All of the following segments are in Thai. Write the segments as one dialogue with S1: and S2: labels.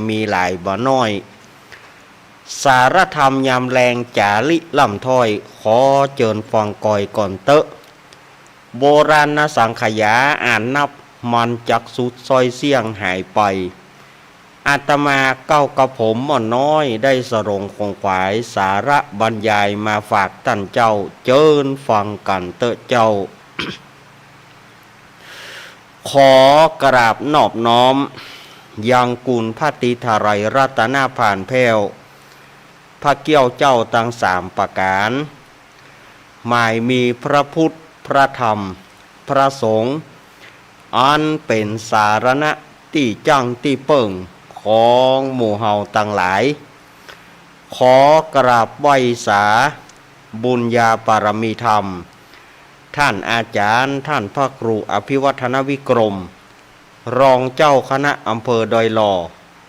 S1: มีหลายบ่น้อยสารธรรมยามแรงจาริล่ำถ้อยขอเจิญฟังก่อยก่อนเตอะโบราณสังขยาอ่านนับมันจักสุดซอยเสี่ยงหายไปอาตมาเก้ากระผมม่อนน้อยได้สรงคงขวายสาระบรรยายมาฝากท่านเจ้าเจิญฟังกันเตอะเจ้า ขอกราบนอบน้อมยังกุลพระติทารายรัตนาผ่านแพ้วพระเกี้ยวเจ้าตั้งสามประการหมายมีพระพุทธพระธรรมพระสงฆ์อันเป็นสารณะที่จังที่เปิ่งของหมู่เฮาตั้งหลายขอกราบไหว้สาบุญญาปารมีธรรมท่านอาจารย์ท่านพระครูอภิวัฒนวิกรมรองเจ้าคณะอำเภอดอยหล่อ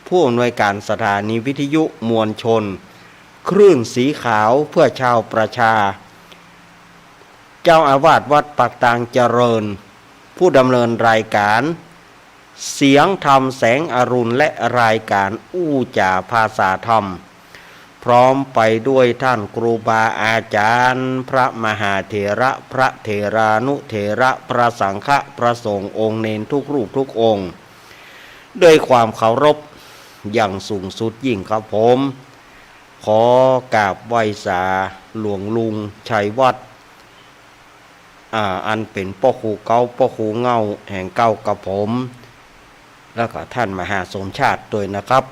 S1: ผู้อำนวยการสถานีวิทยุมวลชนคลื่นสีขาวเพื่อชาวประชาเจ้าอาวาสวัดปากตางเจริญผู้ดำเนินรายการเสียงธรรมแสงอรุณและรายการอู้จ่าภาษาธรรมพร้อมไปด้วยท่านครูบาอาจารย์พระมหาเถระพระเถรานุเถระพระสังฆพระสงฆ์องค์เนนทุกรูปทุกองค์ด้วยความเคารพอย่างสูงสุดยิ่งครับผมขอกราบไหว้สาหลวงลุงชัยวัฒน์อันเป็นพ่อครูเก่าพ่อครูเงาแห่งเก่ากับผมแล้วก็ท่านมหาสมชาติด้วยนะครับ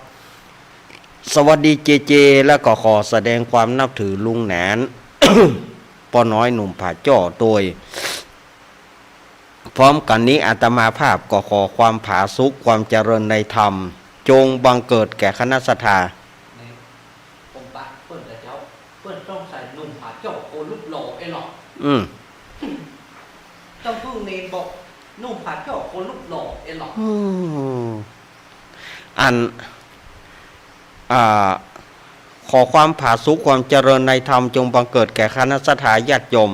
S1: สวัสดีเจเจแล้วก็ขอแสดงความนับถือลุงแหนน ป้อน้อยหนุ่มผาจ้อตัวพร้อมกันนี้อาตมาภาพก็ขอความผาสุกความเจริญในธรรมจงบังเกิดแก่คณะสัตยา
S2: ผมปะเปิ้นแต่เจ้าเปิ้นต้องใส่หนุ่มผาจ้อโคลุกหล่อไอ้หรอกต้องพึ่งเนนบอกนุ่มผาจ้อโคลุกหล่อไอ้หรอก
S1: อันขอความผาสุกความเจริญในธรรมจงบังเกิดแก่คณะสัตยาญาติโยม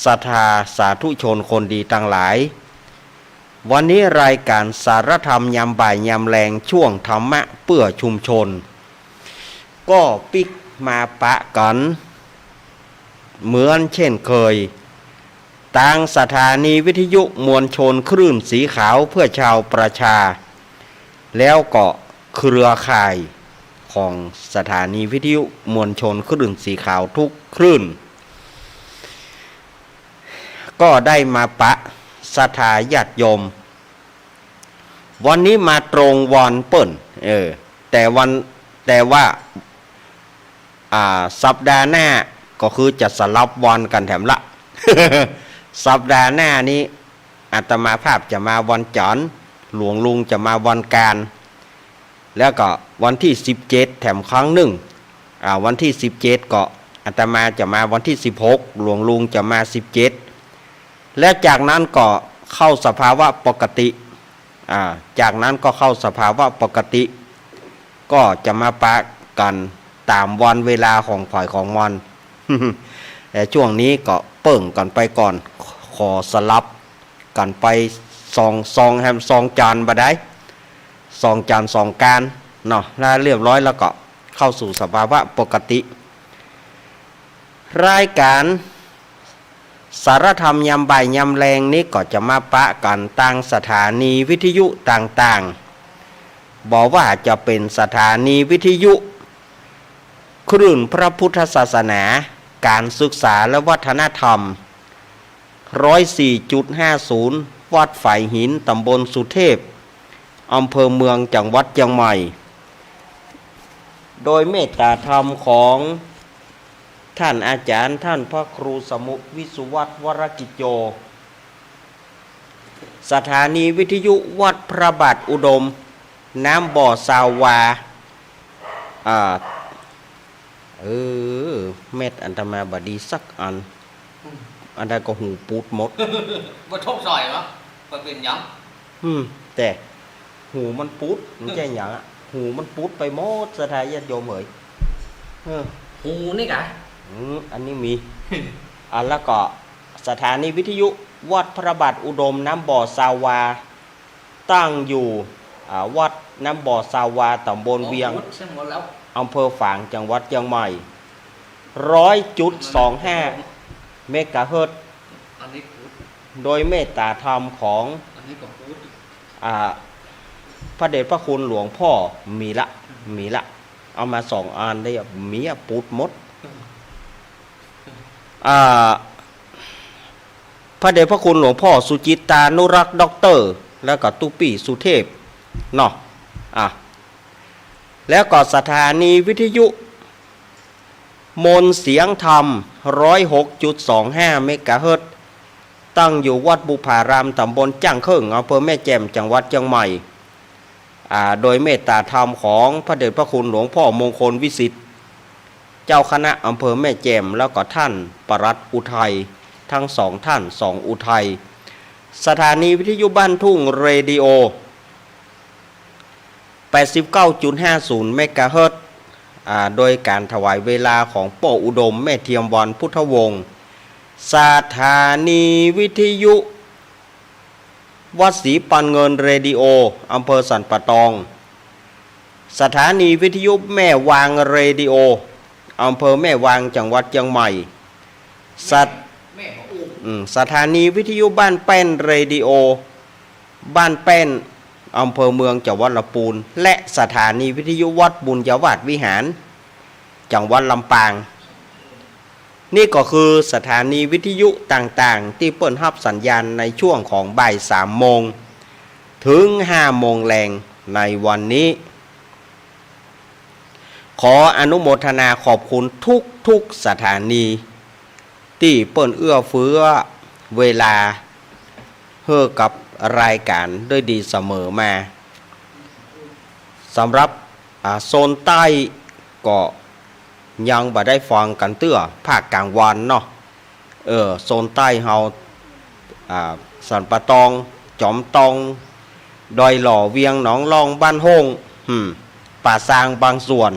S1: ศรัทธาสาธุชนคนดีทั้งหลายวันนี้รายการสารธรรมยามบ่ายยามแรงช่วงธรรมะเพื่อชุมชนก็ปิกมาปะกันเหมือนเช่นเคยทางสถานีวิทยุมวลชนคลื่นสีขาวเพื่อชาวประชาแล้วก็เครือข่ายของสถานีวิทยุมวลชนคลื่นสีขาวทุกคลื่นก็ได้มาปะศรัทธาญาติโยมวันนี้มาตรงวันเปิ้นแต่ว่าสัปดาห์หน้าก็คือจะสลับวันกันแถมละ สัปดาห์หน้านี้อาตมาภาพจะมาวันจันทร์หลวงลุงจะมาวันการแล้วก็วันที่17แถมครั้งหนึ่งวันที่17ก็อาตมาจะมาวันที่16หลวงลุงจะมา17และจากนั้นก็เข้าสภาวะปกติจากนั้นก็เข้าสภาวะปกติก็จะมาปะกันตามวันเวลาของฝ่ายของวัน แต่ช่วงนี้ก็เปิ่งกันไปก่อนขอสลับกันไปซองแฮมซองจานบ่ได้ซองจานซองการเนาะแล้วเรียบร้อยแล้วก็เข้าสู่สภาวะปกติรายการสารธรรมยามบ่ายยามแรงนี้ก็จะมาปะกันตั้งสถานีวิทยุต่างๆบอกว่าจะเป็นสถานีวิทยุคลื่นพระพุทธศาสนาการศึกษาและวัฒนธรรม 104.50 วัดฝ่ายหินตำบลสุเทพอำเภอเมืองจังหวัดเชียงใหม่โดยเมตตาธรรมของท่านอาจารย์ท่านพระครูสมุวิสุวัฒน์วรกิจโยสถานีวิทยุวัดพระบาทอุดมน้ำบ่อสาวาเม็ดอันตมาบดีสักอันใดก็หูปูดหมด
S2: บ่ทบซอยเหรอบ่เป็นหยัง
S1: แต่หูมันปูดมันใช่หยังหูมันปูดไปหมดสถาญาติโยมเอ๋ย
S2: หูนี่กะ
S1: อันนี้มี แล้วก็สถานีวิทยุวัดพระบาทอุดมน้ำบ่อสาวาตั้งอยู่วัด น้ำบ่อซาวาตำบลเวียง
S2: พุทธเส้นหมดแล้ว
S1: อำเภอฝางจังหวัดเชียงใหม่ 100.25 เมกะเฮิรตซ์
S2: อันนี้พุทธ
S1: โดยเมตตาธรรมของ
S2: อันนี้ก็พุทธ
S1: พระเดชพระคุณหลวงพ่อมีละ เอามา2 อันได้มีปูดหมดพระเดชพระคุณหลวงพ่อสุจิตานุรักษ์ด็อกเตอร์แล้วก็ตุปี้สุเทพเนาะแล้วก็สถานีวิทยุมนต์เสียงธรรม 106.25 เมกะเฮิรตซ์ตั้งอยู่วัดบุพารามตำบลจ้างเคิงอำเภอแม่แจ่มจังหวัดเชียงใหม่โดยเมตตาธรรมของพระเดชพระคุณหลวงพ่อมงคลวิสิทธิ์เจ้าคณะอำเภอแม่แจ่มแล้วก็ท่านปลัดอุทัยทั้ง2 ท่าน2 อุทัยสถานีวิทยุบ้านทุ่งเรดิโอ 89.50 เมกะเฮิรตซ์โดยการถวายเวลาของป้ออุดมแม่เทียมวันพุทธวงศ์สถานีวิทยุวัดศรีปันเงินเรดิโออำเภอสันปะตองสถานีวิทยุแม่วางเรดิโออำเภอแม่วางจังหวัดเชียงใหม่สถานีวิทยุบ้านแป้นเรดิโอบ้านแป้นอำเภอเมืองจังหวัดลำพูนและสถานีวิทยุวัดบุญยวาสวิหารจังหวัดลำปางนี่ก็คือสถานีวิทยุต่างๆที่เปิดรับสัญญาณในช่วงของบ่าย 3 โมงถึง 5 โมงแรงในวันนี้ขออนุโมทนาขอบคุณทุกสถานีที่เปิดเอื้อเฟื้อเวลาให้กับรายการด้วยดีเสมอมาสำหรับโซนใต้ก็ยังบ่ได้ฟังกันเตื้อภาคกลางวันเนาะโซนใต้เฮาสันปะตองจอมตองดอยหล่อเวียงหนองลองบ้านโฮงป่าซางบางส่วน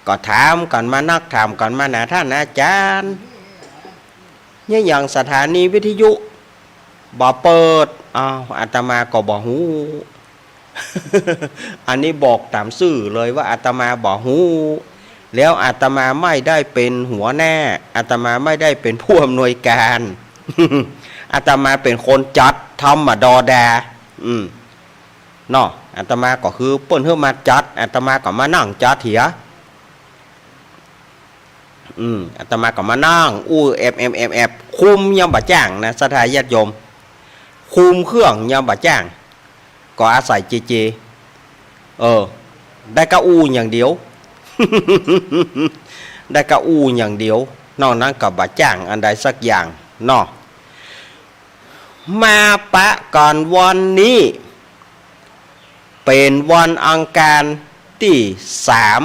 S1: ก็ถามกันมานักถามกันมานะท่านอาจารย์เนี่ยอย่างสถานีวิทยุบ่เปิดอาตมาก็บ่ฮู้ อันนี้บอกตามซื่อเลยว่าอาตมาบ่ฮู้แล้วอาตมาไม่ได้เป็นหัวหน้าอาตมาไม่ได้เป็นผู้อำนวยการ อาตมาเป็นคนจัดทำมาดอแดเนาะอาตมาก็คือเปิ้นเฮือมาจัดอาตมาก็มานั่งจัดเถียอาตมาก็มานั่งแอบคุมยังบ่จ้างนะสถาญาติโยมคุมเครื่องยังบ่จ้างก็อาศัยเจได้กะอย่างเดียว ได้กะอย่างเดียวนอกนั้นก็บ่จ้างอันใดสักอย่างเนาะมาปะก่อนวันนี้เป็นวันอังคารที่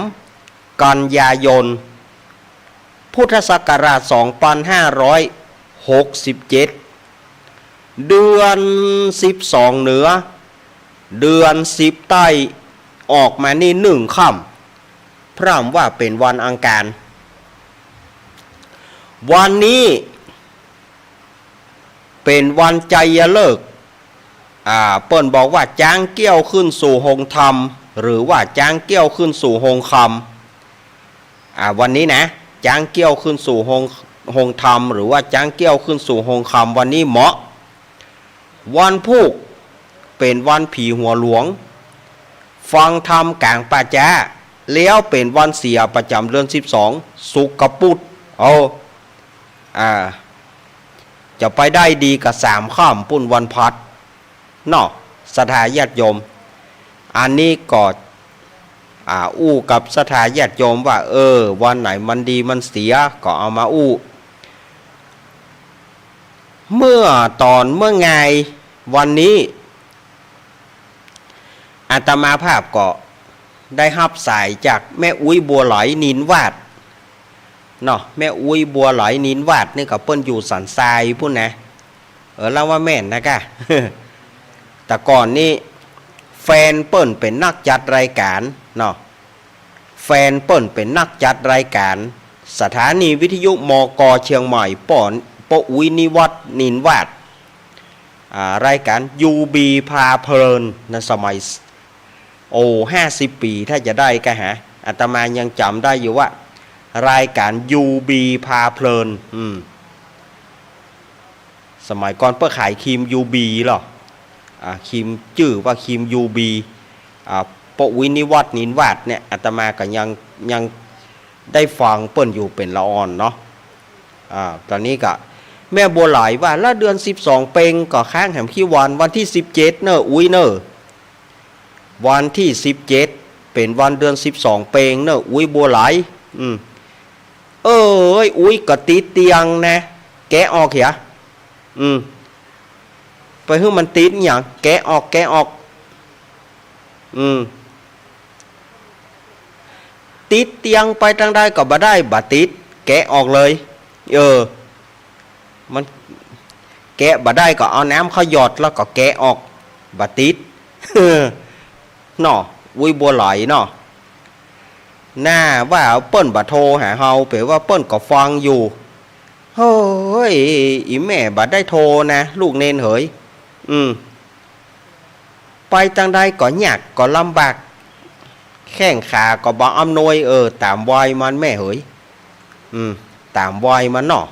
S1: 3 กันยายนพุทธศักราช 2567 เดือน 12 เหนือเดือน 10 ใต้ออกมานี่1 ค่ำพร่ำว่าเป็นวันอังคารวันนี้เป็นวันใจฤกษ์เปิ้นบอกว่าจ้างเกี้ยวขึ้นสู่หงธรรมหรือว่าจ้างเกี้ยวขึ้นสู่หงคำวันนี้นะจ้างเกี้ยวขึ้นสู่หงธรรมหรือว่าจ้างเกี้ยวขึ้นสู่หงคำวันนี้เหมาะวันพุธเป็นวันผีหัวหลวงฟังธรรมกลางป่าจ้าแล้วเป็นวันเสียประจำเดือน 12 สุกปุตจะไปได้ดีกับ3 ค่ำปุ้นวันพัดเนาะสถาญาติโยมอันนี้ก็กับสถาญาติโยมว่าวันไหนมันดีมันเสียก็เอามาเมื่อไงวันนี้อาตมาภาพก็ได้รับสายจากแม่อุ้ยบัวไหลนินวาดเนาะแม่อุ้ยบัวไหลนินวาดนี่ก็เปิ้นอยู่สันทรายพุ่นนะเล่าว่าแม่นนะกะ แต่ก่อนนี้แฟนเปิ้นเป็นนักจัดรายการเนาะแฟนเปิ้นเป็นนักจัดรายการสถานีวิทยุมก.เชียงใหม่ป้ออุ้ยนิวัฒน์นินวาดรายการยูบีพาเพลินในสมัย โอ้50 ปีถ้าจะได้ก็หาอาตมายังจำได้อยู่ว่า รายการยูบีพาเพลินสมัยก่อนเพื่อขายครีมยูบีหรอครีมจื่อว่าครีมยูบีปะวินิวัฒน์นินวัฒน์เนี่ยอาตมาก็ยังได้ฟังเปิ้นอยู่เป็นละอ่อนเนาะตอนนี้ก็แม่บัวไหลว่าละเดือน12เป็งก็ค้างแหมขี้วันที่17เนอะอุ้ยเนอะวันที่17เป็นวันเดือน12เป็งเนอะอุ้ยบัวไหลอุ้ยก็ติดเตียงนะแกะออกเหรอไปให้มันติดอย่างแกะออกติดเตียงไปทางใดก็บ่ได้บ่ติดแกะออกเลยมันแกะบ่ได้ก็เอาน้ำเขาหยอดแล้วก็แกะออกบ่ติดเนาะอุ้ยบัวไหลเนาะหน้าว่าเปิ้นบ่โทรหาเฮาเปว่าเปิ้นก็ฟังอยู่เฮ้ยอีแม่บ่ได้โทรนะลูกเนนเหยไปทางใดก็ยากก็ลำบากแข้งขาก็บ่อำนวยตามวัยมันแม่เหยตามวัยมันเนาะ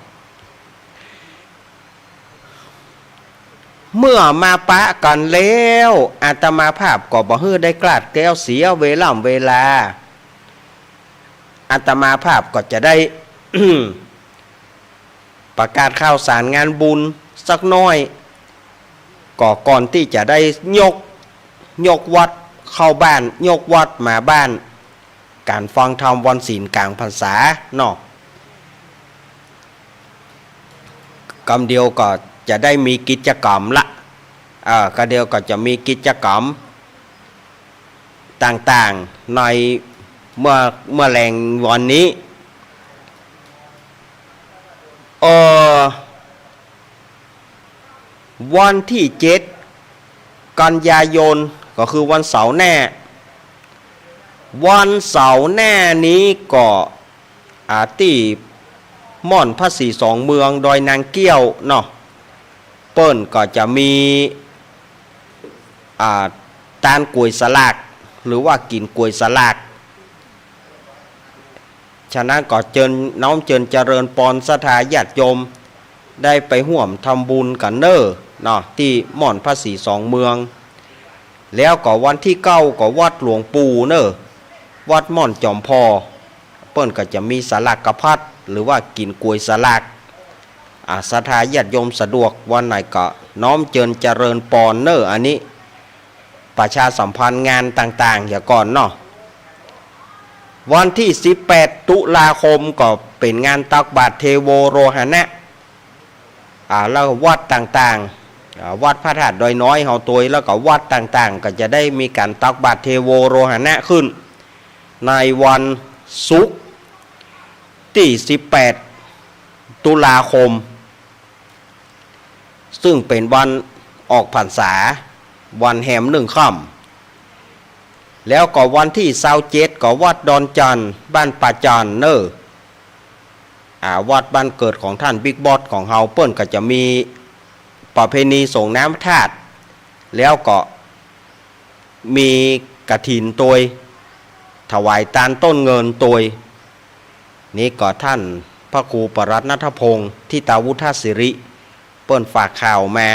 S1: เมื่อมาปะกันแล้วอาตมาภาพก็บ่ฮื้อได้กลาดแก้วเสียเวลาอาตมาภาพก็จะได้ ประกาศข่าวสารงานบุญสักน้อยก่อนที่จะได้ยกวัดเข้าบ้านยกวัดมาบ้านการฟังธรรมวันศีลกลางพรรษาเนาะกำเดียวก็จะได้มีกิจกรรมละก็เดียวก็จะมีกิจกรรมต่างๆในเมื่อแรงวันนี้วันที่7 กันยายนก็คือวันเสาร์แน่นี้ก็ที่ม่อนพระศรีสองเมืองดอยนางเกี้ยวเนาะเปิ้นก็จะมีตานกล้วยสลากหรือว่ากินกล้วยสลากฉะนั้นก็เจิญน้อมเจิญเจริญปอนศรัทธาญาติโยมได้ไปร่วมทำบุญกันเนาะที่ม่อนพระศรีสองเมืองแล้วก็วันที่9ก็วัดหลวงปู่วัดม่อนจอมพอเปิ้นก็จะมีสลากกระพัดหรือว่ากินกล้วยสลากศรัทธาญาติโยมสะดวกวันไหนก็น้อมเจิญเจริญปอนอันนี้ประชาสัมพันธ์งานต่างๆอย่างก่อนเนาะวันที่18 ตุลาคมก็เป็นงานตักบาตรเทโวโรหณะแล้ววัดต่างๆวัดพระธาตุดอยน้อยเฮาตัวแล้วก็วัดต่างๆก็จะได้มีการตักบาตรเทโวโรหณะขึ้นในวันศุกร์ที่18 ตุลาคมซึ่งเป็นวันออกพรรษาวันแหม1 ค่ำแล้วก็วันที่27ก็วัดดอนจันทร์บ้านป่าจันทร์วัดบ้านเกิดของท่านบิ๊กบอสของเฮาเปิ้นก็จะมีประเพณีส่งน้ำธาตุแล้วก็มีกฐินตัวถวายตาลต้นเงินตัวนี่ก็ท่านพระครูปรัตน์ณัฐพงศ์ที่ตาวุฒศิริเปิ้นฝากข่าวมา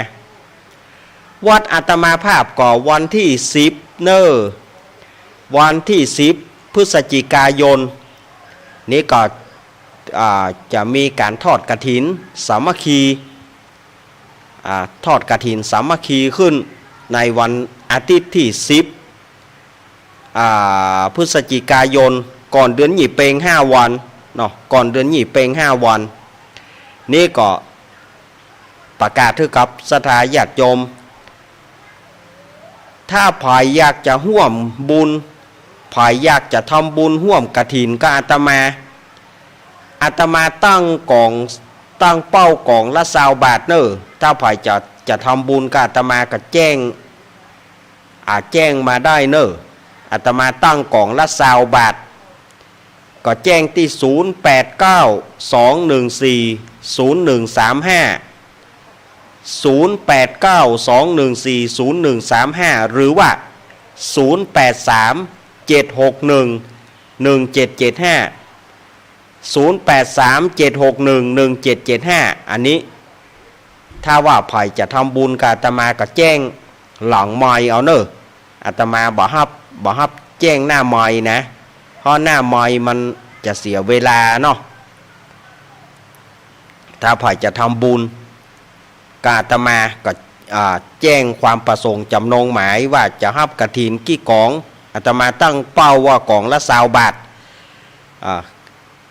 S1: วัดอาตมาภาพก็วันที่10วันที่10 พฤศจิกายนนี้ก็จะมีการทอดกฐินสามัคคีทอดกฐินสามัคคีขึ้นในวันอาทิตย์ที่10พฤศจิกายนก่อนเดือนหยี่เปง5 วันเนาะก่อนเดือนหยี่เปง5 วันนี่ก็ประกาศถึงกับศรัทธาญาติโยมถ้าใครอยากจะร่วมบุญใครอยากจะทำบุญร่วมกฐินกับอาตมาตั้งเป้ากล่องละ20 บาทถ้าใครจะทำบุญกับอาตมาก็แจ้งมาได้อาตมาตั้งกล่องละ20 บาทก็แจ้งที่0892140135 0892140135หรือว่า อันนี้ถ้าว่าไผ่จะทำบุญกับอาตมาก็แจ้งหลังไมค์เอาเนอะอาตมาบ่ฮับแจ้งหน้าไมค์นะเพราะหน้าไมค์มันจะเสียเวลาเนาะถ้าไผ่จะทำบุญกับอาตมาก็แจ้งความประสงค์จำนงหมายว่าจะฮับกฐินกี่กองอาตมาตั้งเป้าว่ากองละ20 บาท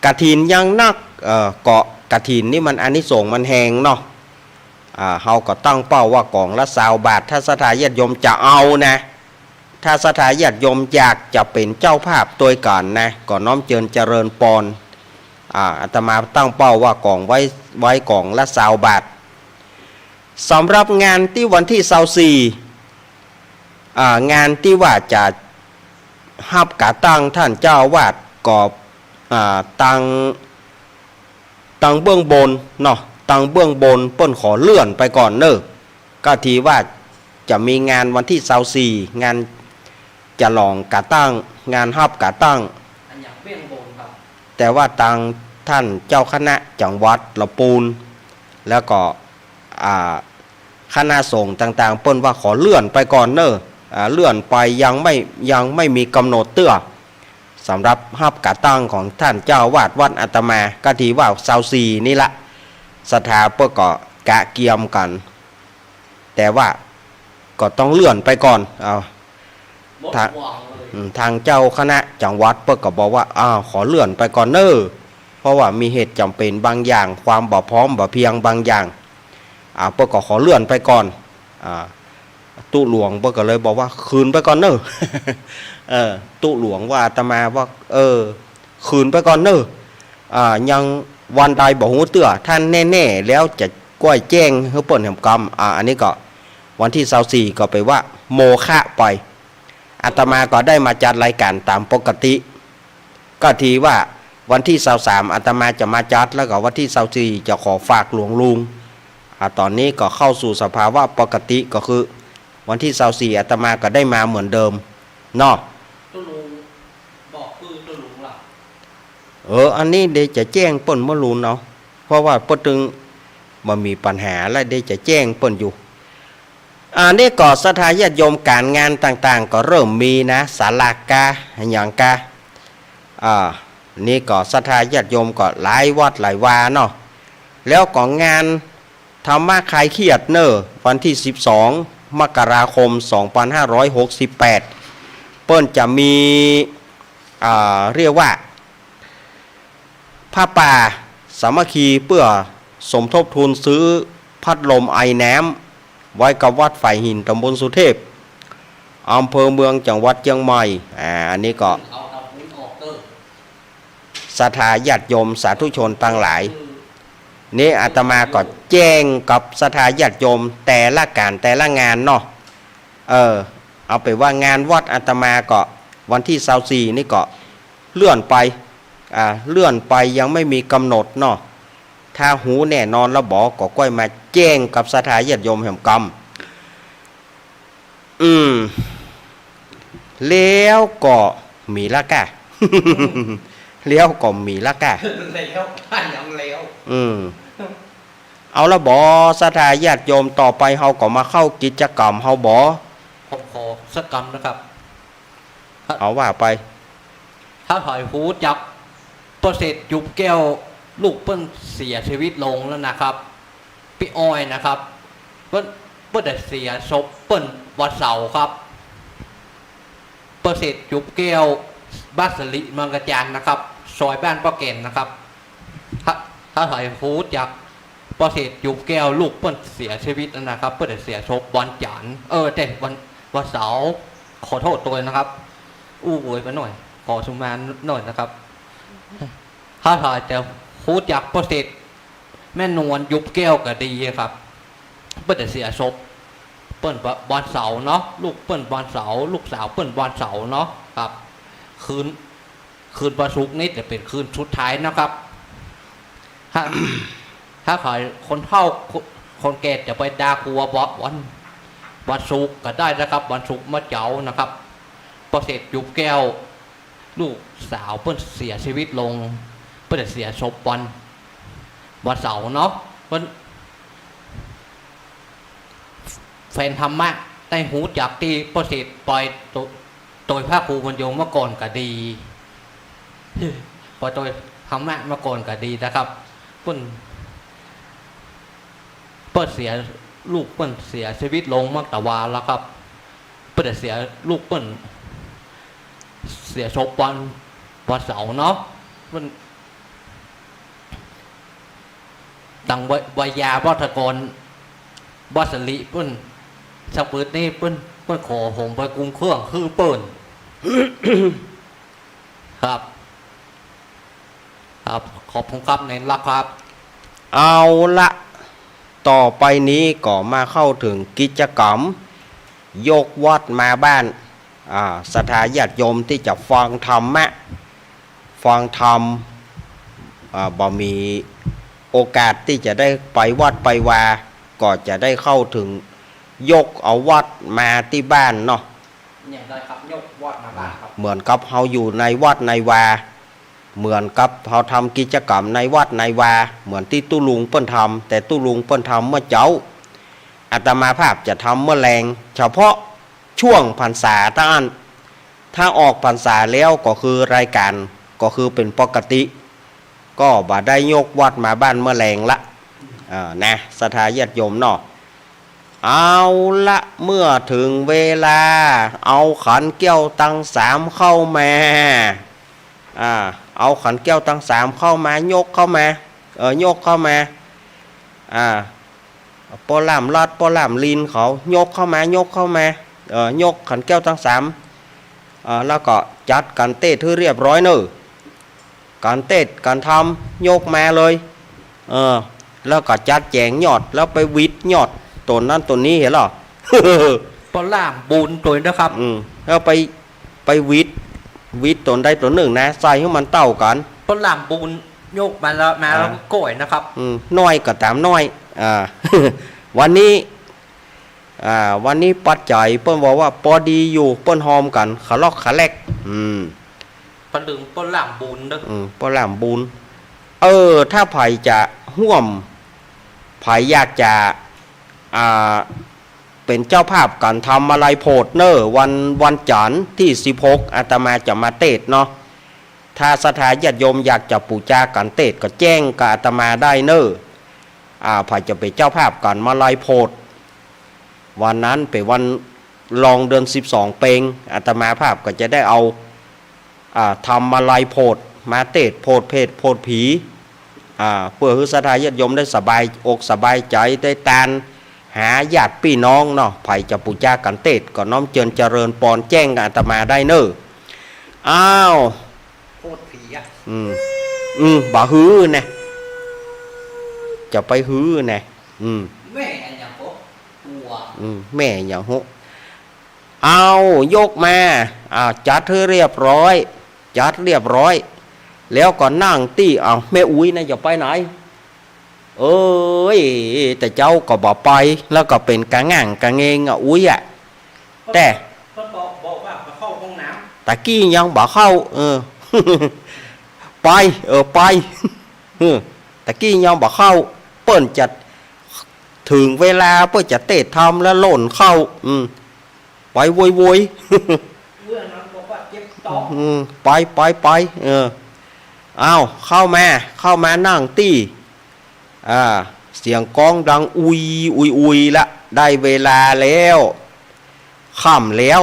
S1: กฐินยังนักเกาะกฐินนี่มันอานิสงส์มันแหงเนาะเฮาก็ตั้งเป้าว่ากองละ20 บาทถ้าสถาญาติโยมจะเอานะถ้าสถาญาติโยมอยากจะเป็นเจ้าภาพตัวก่อนนะก็น้อมเจริญปอนอาตมาตั้งเป้าว่ากองไว้กองละ20 บาทสำหรับงานที่วันที่24งานที่ว่าจะฮับกะตั้งท่านเจ้าวาดก็ตั้งเบื้องบนเนาะตั้งเบื้องบนเปิ้นขอเลื่อนไปก่อนเนอะก็ทีว่าจะมีงานวันที่24งานจะลองกะตั้งงานฮับกะตั้ง
S2: อันอย่างเบื้องบนครับ
S1: แต่ว่าทางท่านเจ้าคณะจังหวัดละปูนแล้วก็คณะสงฆ์ต่างๆเปิ้นว่าขอเลื่อนไปก่อนเนอะเลื่อนไปยังไม่มีกำหนดเตื้อสำหรับฮับกะตั้งของท่านเจ้าวาดวัดอาตมาก็ทีว่า24นี่ละสถาเพื่อก็กะเกียมกันแต่ว่าก็ต้องเลื่อนไปก่อนทางเจ้าคณะจังหวัดเพื่อก็บอกว่าขอเลื่อนไปก่อนเนอะเพราะว่ามีเหตุจำเป็นบางอย่างความบ่พร้อมบ่เพียงบางอย่างเพื่อก็ขอเลื่อนไปก่อนตุหลวงเพื่อก็เลยบอกว่าคืนไปก่อนเนอะตุหลวงว่าอาตมาว่าคืนไปก่อนเนอะยังวันใดบอกหูเตื้อท่านแน่ๆแล้วจะก้อยแจ้งให้เปิ่นแห่งกรรมอันนี้ก็วันที่24ก็ไปว่าโมฆะไปอาตมาก็ได้มาจัดรายการตามปกติก็ทีว่าวันที่23อาตมาจะมาจัดแล้วก็วันที่24จะขอฝากหลวงลุงตอนนี้ก็เข้าสู่สภาวะปกติก็คือวันที่24อาตมาก็ได้มาเหมือนเดิมเนาะ
S2: ตุลุงบอกคือตุลุงล่ะ
S1: อันนี้เดี๋ยวจะแจ้งเปิ้นเมื่อรุนเนาะเพราะว่าเปิ้นตึงมันมีปัญหาแล้วเดี๋ยวจะแจ้งเปิ้นอยู่นี่ก็สถาญาติโยมการงานต่างๆก็เริ่มมีนะศาลากาอย่างกานี่ก็สถาญาติโยมก็หลายวัดหลายวาเนาะแล้วก็งานธรรมะคลายเครียดเนอะวันที่12 มกราคม 2568 เปิ้นจะมีเรียกว่าผ้าป่าสามัคคีเพื่อสมทบทุนซื้อพัดลมไอน้ำไว้กับวัดฝ่ายหินตำบลสุเทพอำเภอเมืองจังหวัดเชียงใหม่อันนี้ก็ศรัทธาญาติโยมสาธุชนต่างหลายนี่อาตมาก็แจ้งกับศรัทธาญาติโยมแต่ละการแต่ละงานเนาะเอาไปว่างานวัดอาตมาก็วันที่24นี่ก็เลื่อนไปยังไม่มีกำหนดเนาะถ้าหูแน่นอนแล้วบอกก็ก้อยมาแจ้งกับศรัทธาญาติโยมแห่งกรรมแล้วก็มีละกะ แล้วก็มีละกะ
S2: แล้วท่านยังแล้ว
S1: เอาละบอศรัทธาญาติโยมต่อไปเฮาก็มาเข้ากิจกรรมเฮาบอ
S2: ผมขอสักกรรมนะครับ
S1: เอาว่าไป
S2: ถ้าถอยหูจับประเสริฐยุบแก้วลูกเปิ้นเสียชีวิตลงแล้วนะครับพี่อ้อยนะครับเปิ้นได้เสียศพเปิ้นวันเสาร์ครับประเสริฐยุบแก้วบ้านสลิเมืองกระจานนะครับซอยบ้านป้าเก่นนะครับถ้าถอยหูจับประเสริฐยุบแก้วลูกเปิ้นเสียชีวิตนะครับเปิ้นได้เสียศพวันจันทร์แต่วันเสาร์ขอโทษตัวนะครับโวยไปหน่อยขอสุมานหน่อยนะครับถ้าถอยจะหูจักประเสริฐแม่นวลยุบแก้วก็ดีครับเปิ้นได้เสียศพเปิ้นวันเสาร์เนาะลูกเปิ้นวันเสาร์ลูกสาวเปิ้นวันเสาร์เนาะครับคืนวันศุกร์นี่จะเป็นคืนสุดท้ายนะครับถ้าขายคนเฒ่าคนแก่จะไปด่าครัวบอกวันศุกร์ก็ได้นะครับวันศุกร์มะเจ้านะครับ ประเสริฐยุบแก้วลูกสาวเพิ่นเสียชีวิตลงเพิ่นเสียศพวันเสาร์เนาะเพิ่นแฟนธรรมะได้หูจากที่ประเสริฐปล่อยโดยพระครูบรรยงเมื่อก่อนก็ดีพอโดยธรรมะเมื่อก่อนก็ดีนะครับเพิ่นเสียลูกเพิ่นเสียชีวิตลงมักตะวาแล้วครับเพิ่นเสียลูกเพิ่นเสียศพวันเสาร์เนาะเพิ่นดังวยาวัฒกรวัสลิเพิ่นสักปืดนี่เพิ่นขอผมไปกรุงเครื่องคือเปิ้น ครับครับขอบคุณครับในรักครับ
S1: เอาละต่อไปนี้ก็มาเข้าถึงกิจกรรมยกวัดมาบ้านศรัทธาญาติโยมที่จะฟังธรรมะฟังธรรมบ่มีโอกาสที่จะได้ไปวัดไปวาก็จะได้เข้าถึงยกเอาวัดมาที่บ้านเนาะ
S2: เนี่ยได้ครับยกวัดมาบ้านครับ
S1: เหมือนกับเราอยู่ในวัดในวาเหมือนกับเราทำกิจกรรมในวัดในวาเหมือนที่ตุลุงเปิ้นทำแต่ตุลุงเปิ้นทำเมื่อเจ้าอาตมาภาพจะทำเมื่อแรงเฉพาะช่วงพรรษาท่านถ้าออกพรรษาแล้วก็คือรายการก็คือเป็นปกติก็บ่ได้ยกวัดมาบ้านเมื่อแรงละนะศรัทธาญาติโยมเนาะเอาละเมื่อถึงเวลาเอาขันแก้วตังสามเข้ามาเอาขันแก้วตังสามเข้ามายกเข้ามายกเข้ามาปอล่ามลอดปอล่ามลีนเขายกเข้ามายกเข้ามายกขันแก้วตังสามแล้วก็จัดการเต้ที่เรียบร้อยเนอะการเต้การทำยกมาเลยแล้วก็จัดแจงยอดแล้วไปวิดยอดตัวนั้นตัวนี้เห็นหรอ
S2: ปล่ามบุญตัวนะครับ
S1: แล้วไปวิดตัวใดตัวหนึ่งนะใส่ให้มันเต่ากัน
S2: ปล่ามบุญยกมาแล้วก็โกยนะครับ
S1: น้อยก็ตามน้อยวันนี้ปัจจัยเปิ้นบอกว่าพอดีอยู่เปิ้นหอมกันขาลอกขาแลก
S2: ปลึงปล่ามบุญเด้อ
S1: ปล่ามบุญถ้าไผจะห่วมไผอยากจะเป็นเจ้าภาพการทำอะไรโพดเนอวันจันทร์ที่16อาตมาจะมาเทศเนาะถ้าศรัทธาญาติโยมอยากจะปูจากันเทศก็แจ้งกับอาตมาได้เนอไผจะเป็นเจ้าภาพการมาลายโพดวันนั้นเป็นวันรองเดือน12เปงอาตมาภาพก็จะได้เอาทำมาลายโพดมาเทศโพดเพศโพดผีเพื่อให้ศรัทธาญาติโยมได้สบายอกสบายใจได้ตานหาญาติพี่น้องเนาะไผจะปูจากันเทศก็น้อมเจริญปอนแจ้งกับอาตมาได้เนอ
S2: โพดผี
S1: บ่ฮื้อนะจะไปฮื้อนะ
S2: แม่อย่างโห
S1: แม่อย่างโหเอายกมาจัดให้เรียบร้อยแล้วก็นั่งตี้แม่อุ้ยนะอย่าไปไหนแต่เจ้าก็บอกไปแล้วก็เป็นกะง่างกะเงงอุ้ยแต่
S2: บอกว่าเข้าห้องน้
S1: ำตะกี้ยังบอกเข้าไปไปตะกี้ยังบอกเข้าเปิ้นจะถึงเวลาเปิ้นจะเตะทำแล้วหล่นเข้าไปโวย
S2: เมื่อนั้นบอกว่าเจ็บท้อง
S1: ไปเอาเข้ามานั่งตี้เสียงกองดังอุยละได้เวลาแล้วค่ำแล้ว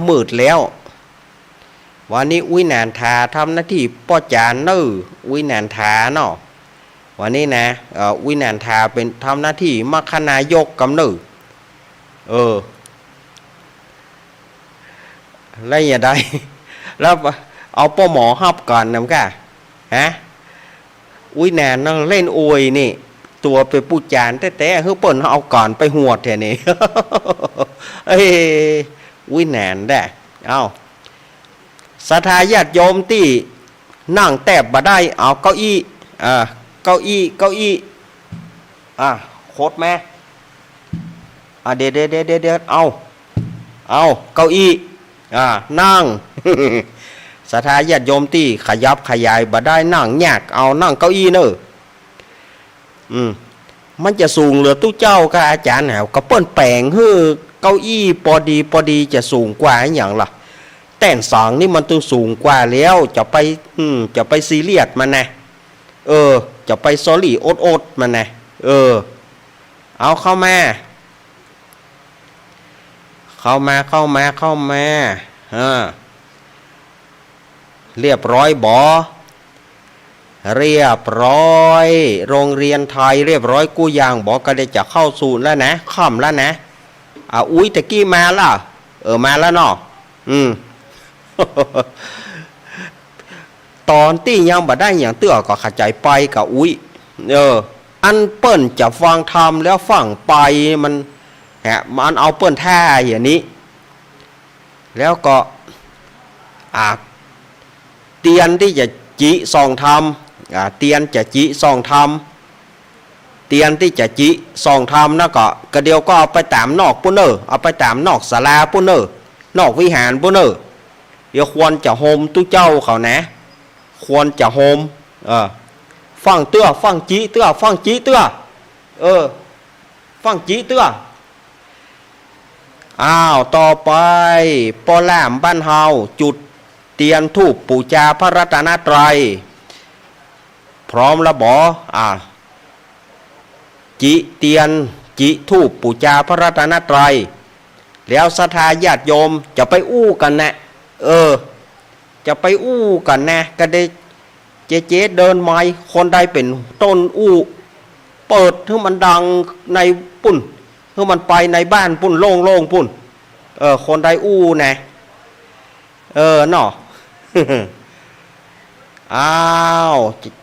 S1: มืดแล้ววันนี้อุ้ยแนนทาทำหน้าที่ป้อจานอุ้ยแนนทาเนาะวันนี้นะอุ้ยแนนทาเป็นทำหน้าที่มัคคณายกกำแล้วอย่าได้แล้วเอาป้อหมอฮับก่อนนะมั้งฮะอุ้ยแนนนั่งเล่นอวยนี่ตัวไปปูจานแต่เฮ้ยเปิ่นเอาก่อนไปหัวแถนี่อุ้ยแนนได้เอาศรัทธาญาติโยมที่นั่งแตบบ่ได้เอาเก้าอี้โคตรแม่เดี๋ยวเอา เอาเก้าอี้นั่ง ศรัทธาญาติโยมที่ขยับขยายบ่ได้นั่งยากเอานั่งเก้าอี้เนอะมันจะสูงเหลือตู้เจ้ากับอาจารย์แหวก็เปิ้นแปลงฮื้อเก้าอี้พอดีจะสูงกว่าอย่างล่ะแต่นสองนี่มันต้องสูงกว่าแล้วจะไปซีเรียสมันนะจะไปซอรี่โอดมันนะเอาเข้ามาเรียบร้อยบ่เรียบร้อยโรงเรียนไทยเรียบร้อยกู้ยางบอกก็ได้จะเข้าสู่แล้วนะค่ำแล้วนะอุ้ยตะกี้มาล่ะมาแล้วเนาะตอนที่ยังบ่ได้อย่างเตื้อก็ขัดใจไปกับอุ้ยอันเปิ้นจะฟังธรรมแล้วฟังไปมันเอาเปิ้นท่าอย่างนี้แล้วก็เตียนที่จะจิส่องธรรมเตียนจะจิส่องธรรมเตียนที่จะจิส่องธรรมนะก็กระเดียวก็เอาไปตามนอกปุ่นเนอเอาไปตามนอกศาลาปุ่นเนอนอกวิหารปุ่นเนอเดี๋ยวควรจะโฮมตู้เจ้าเขานะควรจะโฮมฟังเตื้อฟังจิเตื้อฟังจิเตื้อฟังจิเตื้อต่อไปปอแหลมบ้านเฮาจุดเตียนธูปปูชาพระรัตนตรัยพร้อมแล้วบ่จิเตียนจิธูปปูชาพระรัตนตรัยแล้วศรัทธาญาติโยมจะไปอู้กันนะจะไปอู้กันนะก็ได้เจ๊เดินไม้คนใดเป็นต้นอู้เปิดให้มันดังในปุ่นให้มันไปในบ้านปุ่นโล่งปุ่นคนใดอู้นะเนาะ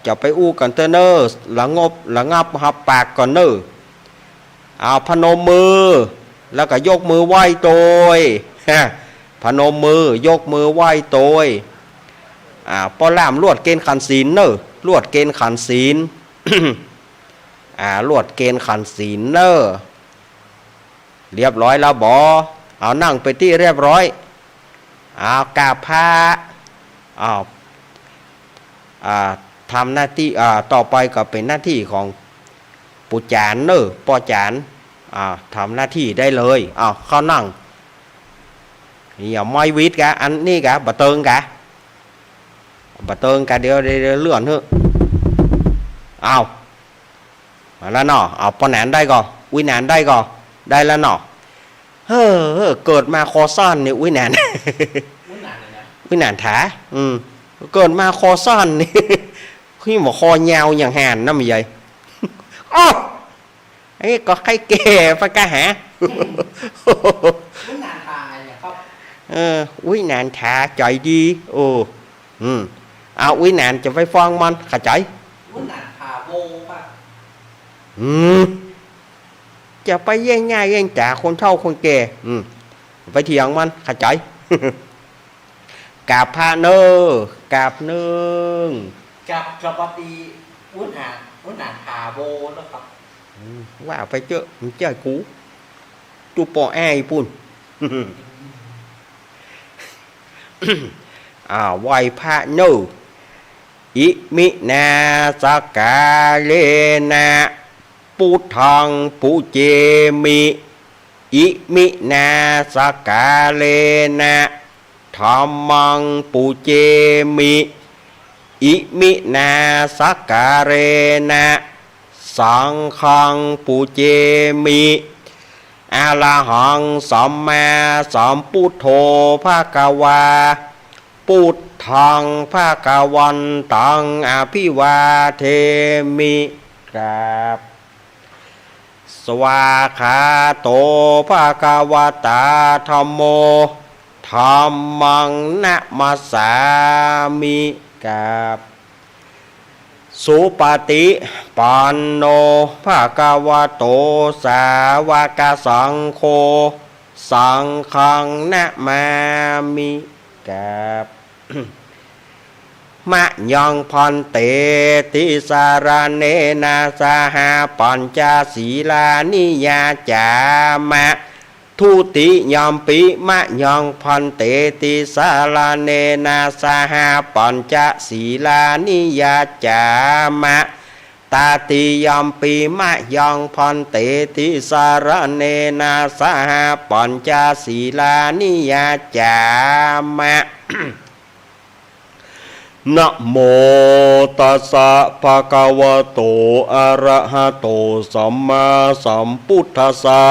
S1: จะไปอู้กันเตอเนอร์ละงับหับปากก่อนเนอพนมมือแล้วก็ยกมือไหว้โตยพนมมือยกมือไหว้โตยปอล่ามลวดเกณฑ์ขันศีลเนอลวดเกณฑ์ขันศีล ลวดเกณฑ์ขันศีลเนอเรียบร้อยแล้วบอนั่งไปที่เรียบร้อยกราบพระทำหน้าที่ต่อไปก็เป็นหน้าที่ของปุจจานเนอปอจานทำหน้าที่ได้เลยเข้านั่งอย่าไม่วิทย์กะอันนี้กะบะเติงกะเดี๋ยวเลื่อนเถอะมาแล้วเนาะปอหนานได้ก่อวิหนานได้ก่อได้แล้วเนาะเกิดมาคอสั้นเนี่ยวิหนานวิหนานถาเกิดมาคอสั้นนี่ขี้หมอคอยาวอย่างห่านน้ำใหญ่ไอ้ก็ใครแก่ไปกะหา
S2: วินานถาเนี่ยครับ
S1: วินานถาใจดีวินานจะไปฟังมันขาใจ
S2: วินานถาโวป่ะ
S1: จะไปแย่งง่ายแย่งจ่าคนเฒ่าคนแก่ไปเถียงมันขาใจกราบพระเนอกราบเนือง
S2: กับปฏิวุฒนาถาโวนะครับ
S1: ว่าไปเจอมันเจ้ากูตูปอแอปุ่นไหวพระเนออิมินาสกาเลนะปุถังปุเจมิอิมินาสกาเลนะธรรมังปุเจมิอิมินาสักการเรนะสังฆังปุเจมิอะระหังสัมมาสัมพุทโธภะคะวาพุทธังภะคะวันตังอภิวาเทมิครับสวาคาโตภะคะวะตาธัมโมธัมมังนะมัสสามิกับสุปฏิปันโนภะคะวะโตสาวกสังโฆสังฆังนะมามิกับมะยังพันเตติสารเนนะสหปัญจศีลานิยาจามะ ทุติยามปิมะยังพันเตติสาลาเนนาสหปัญจศีลานิยาจามะตาติยามปีมะยังพันเตติสารเนนาสหปัญจศีลานิยาจามะ นะโมตัสสะภะคะวะโตอะระหะโตสัมมาสัมพุทธัสสะ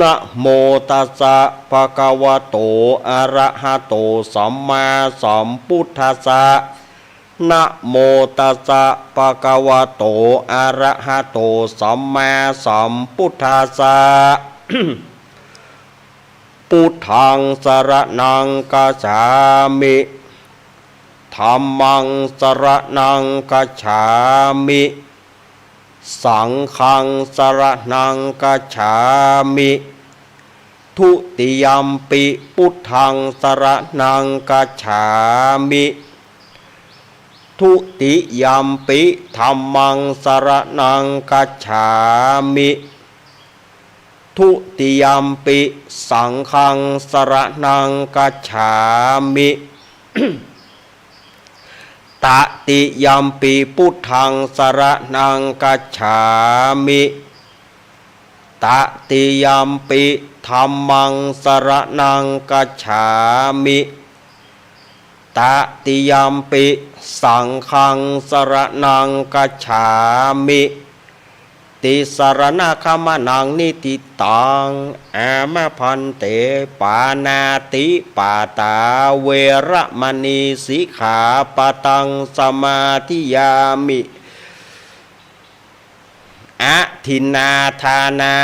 S1: นะโมตัสสะภะคะวะโตอะระหะโตสัมมาสัมพุทธัสสะนะโมตัสสะภะคะวะโตอะระหะโตสัมมาสัมพุทธัสสะ พุทธังสรณังคัจฉามิธัมมังสรณังคัจฉามิสังฆังสรณังคัจฉามิทุติยัมปิพุทธังสรณังคัจฉามิทุติยัมปิธัมมังสรณังคัจฉามิทุติยัมปิสังฆังสรณังคัจฉามิ ตติยัมปิพุทธังสรณังคัจฉามิตติยัมปิธัมมังสรณังคัจฉามิตติยัมปิสังฆังสรณังคัจฉามิติสรณคัมมนังนิติตังอามะพันเตปานาติปาตาเวระมณีสิกขาปะตังสมาธิยามิอะทินนาทานา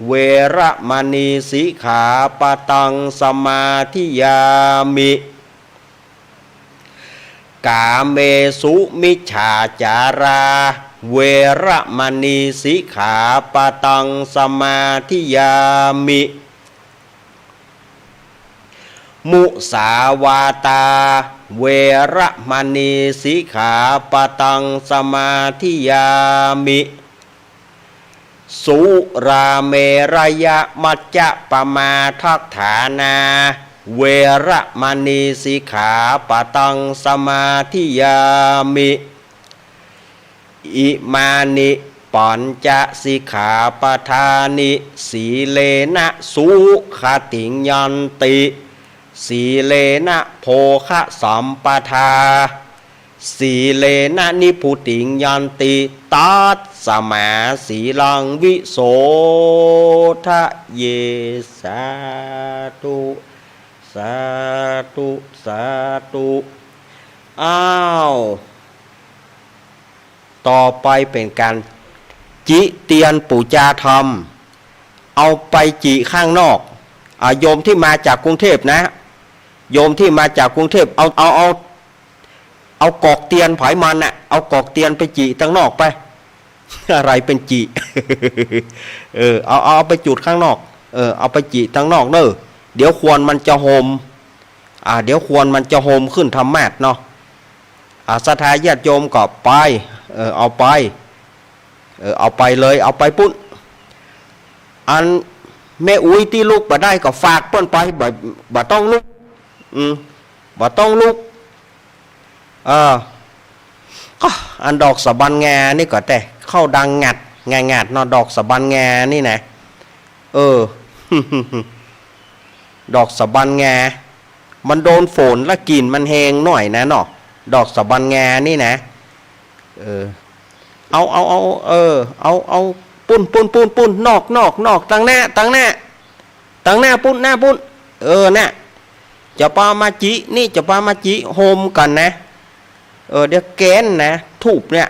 S1: เวระมณีสิกขาปะตังสมาธิยามิกาเมสุมิจฉาจาราเวระมณีสิกขาปะตังสมาธิยามิมุสาวาตาเวระมณีสิกขาปะตังสมาธิยามิสุราเมรยะมัจจะปมาทัฏฐานาเวระมณีสิกขาปะตังสมาธิยามิอิมานิปัญจสิกขาปทานิสีเลนะสุขติงยันติสีเลนะโภคะสัมปทาสีเลนะนิพุติงยันติตัสสมาสีลังวิโสทะเยสาธุสาธุสาธุอ้าวต่อไปเป็นการจิเตียนปุจาธรรมเอาไปจิข้างนอกโยมที่มาจากกรุงเทพนะโยมที่มาจากกรุงเทพเอากอกเตียนไผมันน่ะเอากอกเตียนไปจิตั้งนอกไป อะไรเป็นจิ เอาไปจุดข้างนอกเอาไปจิตั้งนอกเนอะเดี๋ยวควรมันจะโฮมเดี๋ยวควรมันจะโฮมขึ้นธรรมาสเนาะศรัทธาญาติโยมก็ไปเอาไปเอาไปเลยเอาไปปุ๊บอันแม่อุ้ยที่ลูกบ่ได้ก็ฝากเปิ้นไปบ่ต้องลุกบ่ต้องลุกอันดอกสะบันแงนี่ก็แต่เข้าดังงัดเนาะดอกสะบันแงนี่นะดอกสะบันแงมันโดนฝนแล้วกลิ่นมันแห้งหน่อยนะเนาะดอกสะบันแงนี่นะเอาปุ้นนอกตั้งหน้าปุ้นน่ะจะปามาจินี่จะปามาจิโฮมกันนะเดี๋ยวแกนนะทูบเนี่ย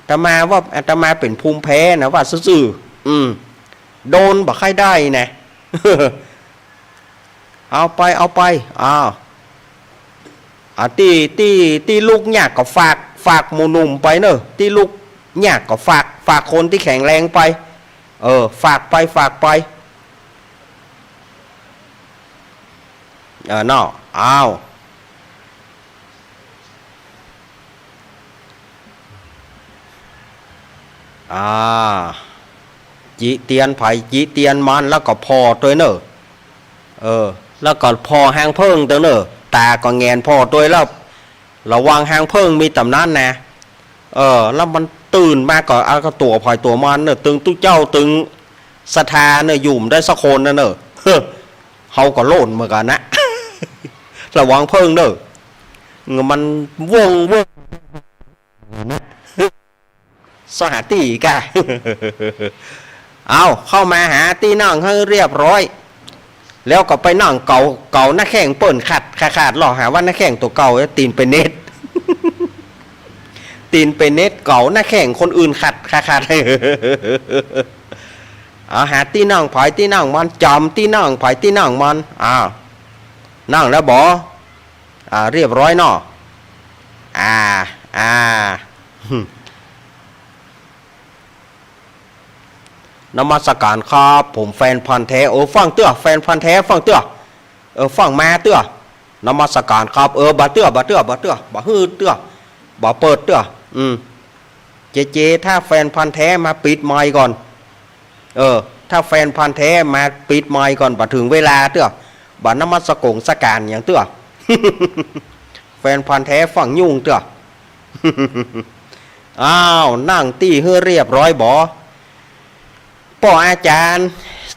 S1: อาตมาเป็นภูมิแพ้นะว่าซื่อโดนบ่ใครได้นะ เอาไปที่ลูกยากก็ฝากหมู่หนุ่มไปเนอะที่ลูกยากก็ฝากคนที่แข็งแรงไปฝากไปเนาะ จีเตียนไผ่จีเตียนมันแล้วก็พอตัวเนอะแล้วก็พอหางเพิ่งตัวเนอะตาก็แงนพอตัวแล้วระวังหางเพิ่งมีตำนานนะแล้วมันตื่นมาก็เอาก็ตัวพลอยตัวมันเนอะตึงตุ้เจ้าตึงสถาเนอะยุ่มได้สักคนนะเนอะเขาก็โล่นเหมือนกันนะ ระวังเพิ่งเนอะมันว่งสหตีกะ เอาเข้ามาหาตีนั่งให้เรียบร้อย แล้วก็ไปนั่งเก่าหน้าแข้งเปิ่นขาดหลอกหาว่าหน้าแข้งตัวเก่าตีนเป็นเน็ต ตีนเป็นเน็ตเก่าหน้าแข้งคนอื่นขาด เอาหาตีนั่งไผ่ตีนั่งมันจำตีนั่งไผ่ตีนั่งมันนั่งแล้วบอเรียบร้อยเนาะนมัสการครับผมแฟนพันธ์แท้ฟังเตื้อแฟนพันธ์แท้ฟังเตื้อฟังมาเตื้อนมัสการครับบาเตื้อบาฮือเตื้อบาเปิดเตื้อเจถ้าแฟนพันธ์แท้มาปิดไมค์ก่อนถ้าแฟนพันธ์แท้มาปิดไมค์ก่อนบาถึงเวลาเตื้อบานมัสกงสการอย่างเตื้อ แฟนพันธ์แท้ฟังยุ่งเตื้อ อ้าวนั่งตี้เฮือเรียบร้อยบอพ่ออาจารย์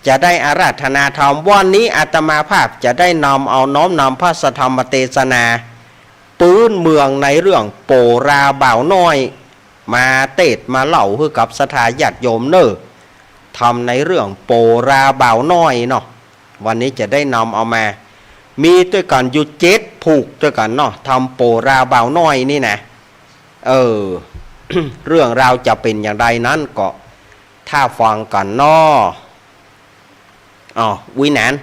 S1: จะได้อาราธนาธรรมวันนี้อาตมาภาพจะได้นำเอาน้อมนำพระธรรมเทศนาปื้นเมืองในเรื่องโปราบ่าวน้อยมาเทศมาเล่าให้กับสถาญาติโยมเนอทำในเรื่องโปราบ่าวน้อยเนาะวันนี้จะได้นำเอามามีด้วยกันอยู่7ผูกด้วยกันเนาะทำโปราบ่าวน้อยนี่นะเรื่องราวจะเป็นอย่างไรนั้นก็ถ้าฟังกันเนาะวินาน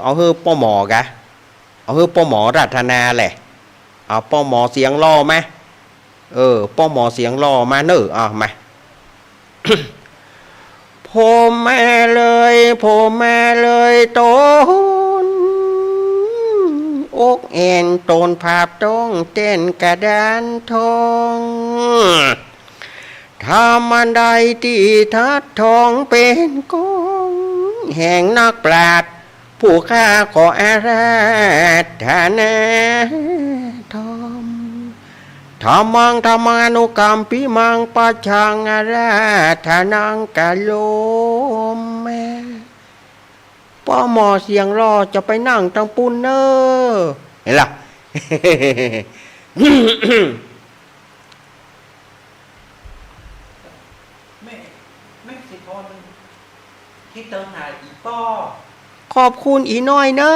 S1: เอาเฮ้ป้อหมอกะเอาเฮ้ป้อหมอรัตนาแหละเอาป้อหมอเสียงล่อไหมป้อหมอเสียงล่อมาเนอะมา ผมแม่เลยโตนอกเอ็นโตนภาพต้องเต้นกระดานทองทำมันใดที่ทัดทองเป็นกองแห่งนักปราชญ์ผู้ข้าขออาราธนาธรรมธรรมังธรรมานุกรรมปิมังปัจฉังอาราธนังกะโลมแม่ป้อหมอเสียงรอจะไปนั่งตังปุนเนอเห็นล่ะ
S2: แม่สิคนที่เติมหาอีป้อ
S1: ขอบคุณอีน้อยเนอ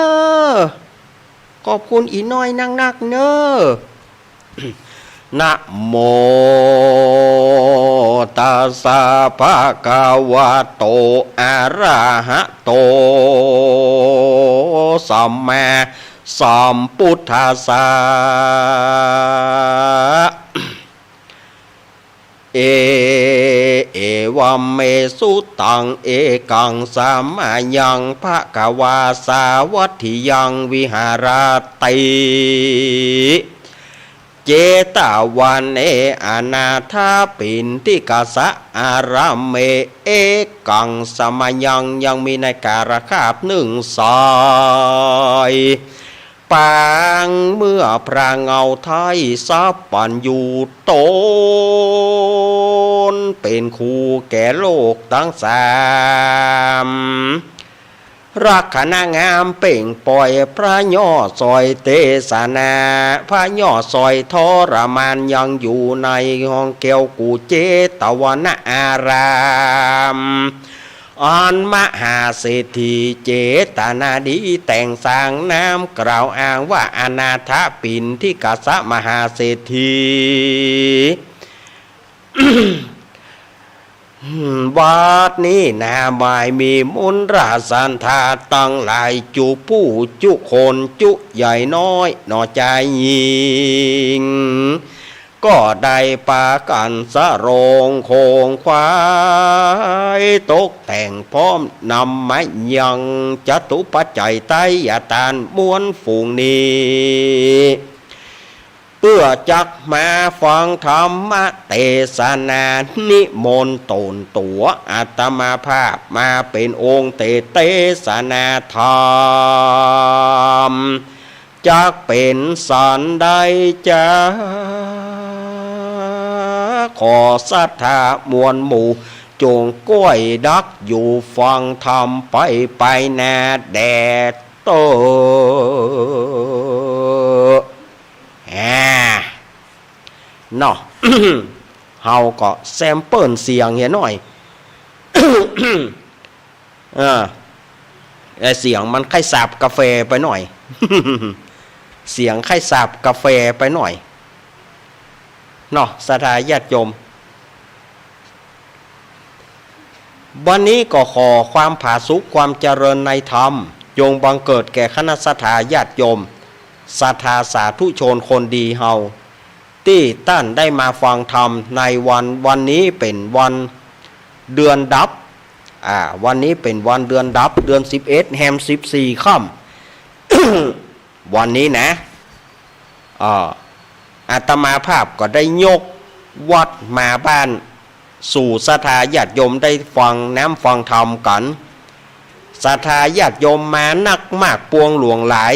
S1: ขอบคุณอีน้อยนักเนอ นะโมตัสสะภะคะวะโตอะระหะโตสัมมาสัมพุทธัสสะเอวัมเมสุตังเอกังสัมมายังภะคะวาสาวัตถิยังวิหารติเจตวันอนาถาปินทิกาสะอารามเมเอกังสมายังมีในการคาบ1 สายปางเมื่อพระเงาไทยสับปันอยู่ตนเป็นคู่แก่โลกทั้ง3รักขณะงามเป่งปล่อยพระย่อซอยเทศนาพระย่อซอยทรมานยังอยู่ในห้องแก้วกูเจตวนอารามอันมหาเศรษฐีเจตนาดีแต่งสร้างน้ำกล่าวอ้างว่าอนาถปินที่กษัตริย์มหาเศรษฐี วัดนี้นาบายมีมุนราสันธาตั้งหลายจุผู้จุคนจุใหญ่น้อยหนอใจยิงก็ได้ปากันสะโรงโคงควายตกแต่งพร้อมนำมายังจตุปัจจัยไตยตานมวลฝูงนี้ เพื่อจักมาฟังธรรมเทศนานิมนต์ตนตัวอาตมาภาพมาเป็นองค์เทศนาธรรมจักเป็นสันใดจะขอศรัทธามวลหมู่จงก้อยดักอยู่ฟังธรรมไปนาแดดโตเนาะ เฮาก็แซมเปิลเสียงเหี้ยหน่อย เสียงมันไข้สาบกาแฟไปหน่อย เสียงไข้สาบกาแฟไปหน่อยเนาะศรัทธาญาติโยมวันนี้ก็ขอความผาสุกความเจริญในธรรมจงบังเกิดแก่คณะศรัทธาญาติโยมศรัทธาสาธุชนคนดีเฮาที่ท่านได้มาฟังธรรมในวันนี้เป็นวันเดือนดับวันนี้เป็นวันเดือนดับเดือน11แฮม14ค่ำ วันนี้นะอาตมาภาพก็ได้ยกวัดมาบ้านสู่ศรัทธาญาติโยมได้ฟังน้ำฟังธรรมกันศรัทธาญาติโยมมานักมากปวงหลวงหลาย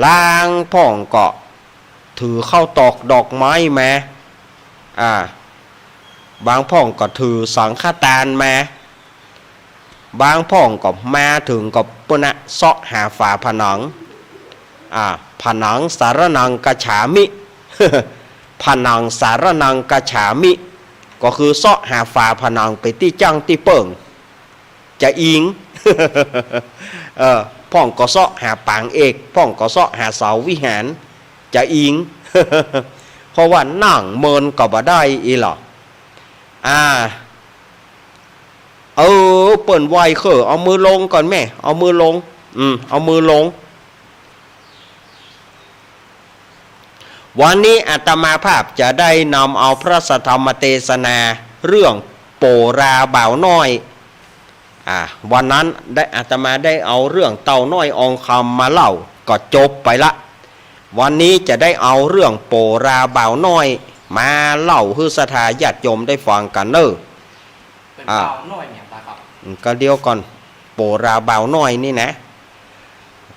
S1: ลางพ่องก็ถือเข้าตอกดอกไม้มาบางพ่องก็ถือสังฆทานมาบางพ่องก็มาถึงก็ปนะเสาะหาฝาผนังผนังสารนังกฉามิ ผนังสารนังกฉามิก็คือเสาะหาฝาผนังไปที่จังที่เปิ่งจะอิง พ่องก็เสาะหาปางเอกพ่องก็เสาะหาเสาวิหารจะอิง เพราะว่านั่งเมินก็บ่ได้อีหรอเปิ่นไวเอามือลงก่อนแม่เอามือลงเอามือลงวันนี้อาตมาภาพจะได้นำเอาพระสัทธรรมเทศนาเรื่องโปราบ่าวน้อยวันนั้นได้อาตมาได้เอาเรื่องเต่าน้อยองคำมาเล่าก็จบไปละวันนี้จะได้เอาเรื่องโปราบ่าวน้อยมาเล่าให้ศรัทธาญาติโยมได้ฟังกันเนอะ
S2: เป็นบ่าวน้อยเนี่ยครับ
S1: ก็เดียวก่อนโปราบ่าวน้อยนี่นะ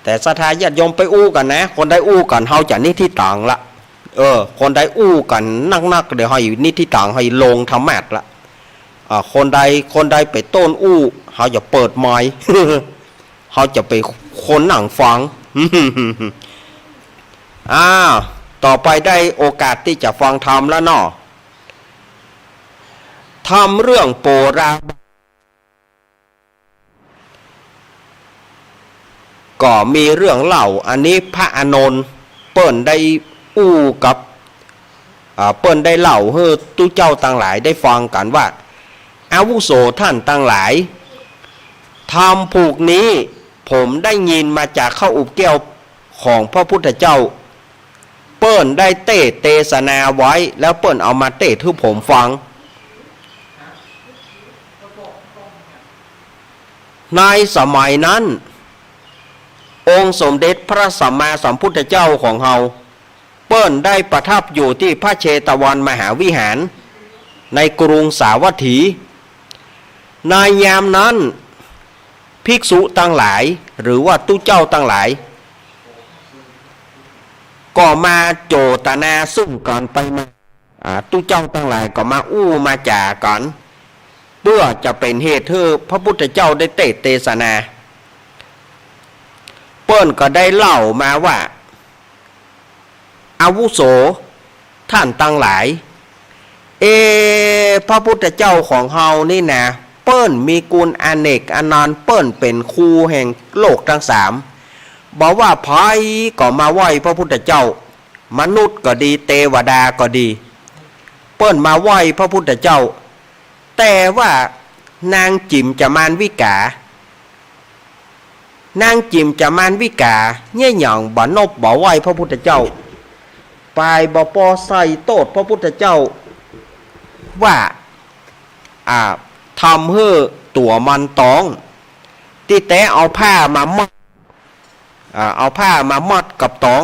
S1: แต่ศรัทธาญาติโยมไปอู้กันนะคนได้อู้กันเฮาจะนี่ที่ต่างละคนได้อู้กันนักๆเดี๋ยวให้นี่ที่ต่างให้ลงธรรมะละคนใดไปต้นอู้เขาจะเปิดไม้ เขาจะไปคนหนังฟัง ต่อไปได้โอกาสที่จะฟังธรรมแล้วเนาะทำเรื่องโปราก็มีเรื่องเล่าอันนี้พระอานนท์เปิ้นได้อู้กับเปิ้นได้เล่าให้ตู้เจ้าต่างหลายได้ฟังกันว่าอาวุโสท่านต่างหลายธรรมผูกนี้ผมได้ยินมาจากข้าอุบแก้วของพระพุทธเจ้าเปิ้นได้เทศนาไว้แล้วเปิ้นเอามาให้ผมฟังในสมัยนั้นองค์สมเด็จพระสัมมาสัมพุทธเจ้าของเฮาเปิ้นได้ประทับอยู่ที่พระเชตวันมหาวิหารในกรุงสาวัตถีในยามนั้นภิกษุตั้งหลายหรือว่าตู้เจ้าตั้งหลายก็มาโจตนาซึ่งก่อนไปมาตู้เจ้าตั้งหลายก็มาอู้มาจ่าก่อนเพื่อจะเป็นเหตุให้พระพุทธเจ้าได้เทศนาเปิ้นก็ได้เล่ามาว่าอาวุโสท่านตั้งหลายพระพุทธเจ้าของเฮานี่นะเปิ้นมีกุลอเนกอนันต์เปิ้นเป็นครูแห่งโลกทั้งสามบอกว่าไผก็มาไหว้พระพุทธเจ้ามนุษย์ก็ดีเทวดาก็ดีเปิ้นมาไหว้พระพุทธเจ้าแต่ว่านางจิมจะมานวิกานางจิมจะมานวิกาเนี่ยหยังบ่นบบ่ไหว้พระพุทธเจ้าไปบ่ปอใส่โตดพระพุทธเจ้าว่าทำให้ตัวมันตองที่แต่เอาผ้ามามัดกับตอง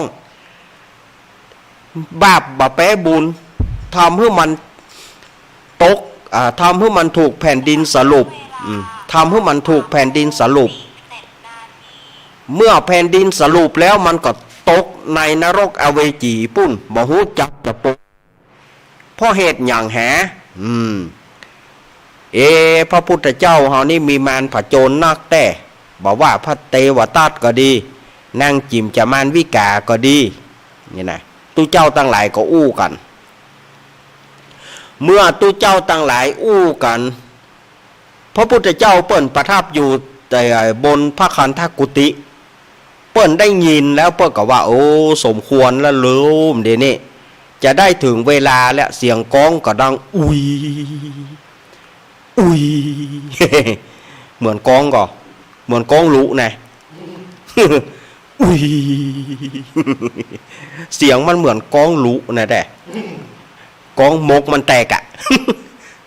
S1: บาปบาแปะบุญทำให้มันตกทำให้มันถูกแผ่นดินสรุปทำให้มันถูกแผ่นดินสรุปเมื่อแผ่นดินสรุปแล้วมันก็ตกในนรกอเวจีปุ้นบ่ฮู้จักจะปุกเพราะเหตุอย่างแหพระพุทธเจ้าเฮานี่มีมารผจญนักแต่บอกว่าพระเทวทัตก็ดีนางจิมจามานวิกาก็ดีนี่นะตู้เจ้าตั้งหลายก็อู้กันเมื่อตู้เจ้าตั้งหลายอู้กันพระพุทธเจ้าเปิ้นประทับอยู่แต่บนพระคันธกุติเปิ้นได้ยินแล้วเปิ้นก็ว่าโอ้สมควรแล้วลืมเดี๋ยวนี้จะได้ถึงเวลาแล้วเสียงก้องก็ดังอุ้ยเหมือนก้องก็เหมือนก้องลุนะอุ้ยเสียงมันเหมือนก้องลุนะแต่ก้องมกมันแตกอะ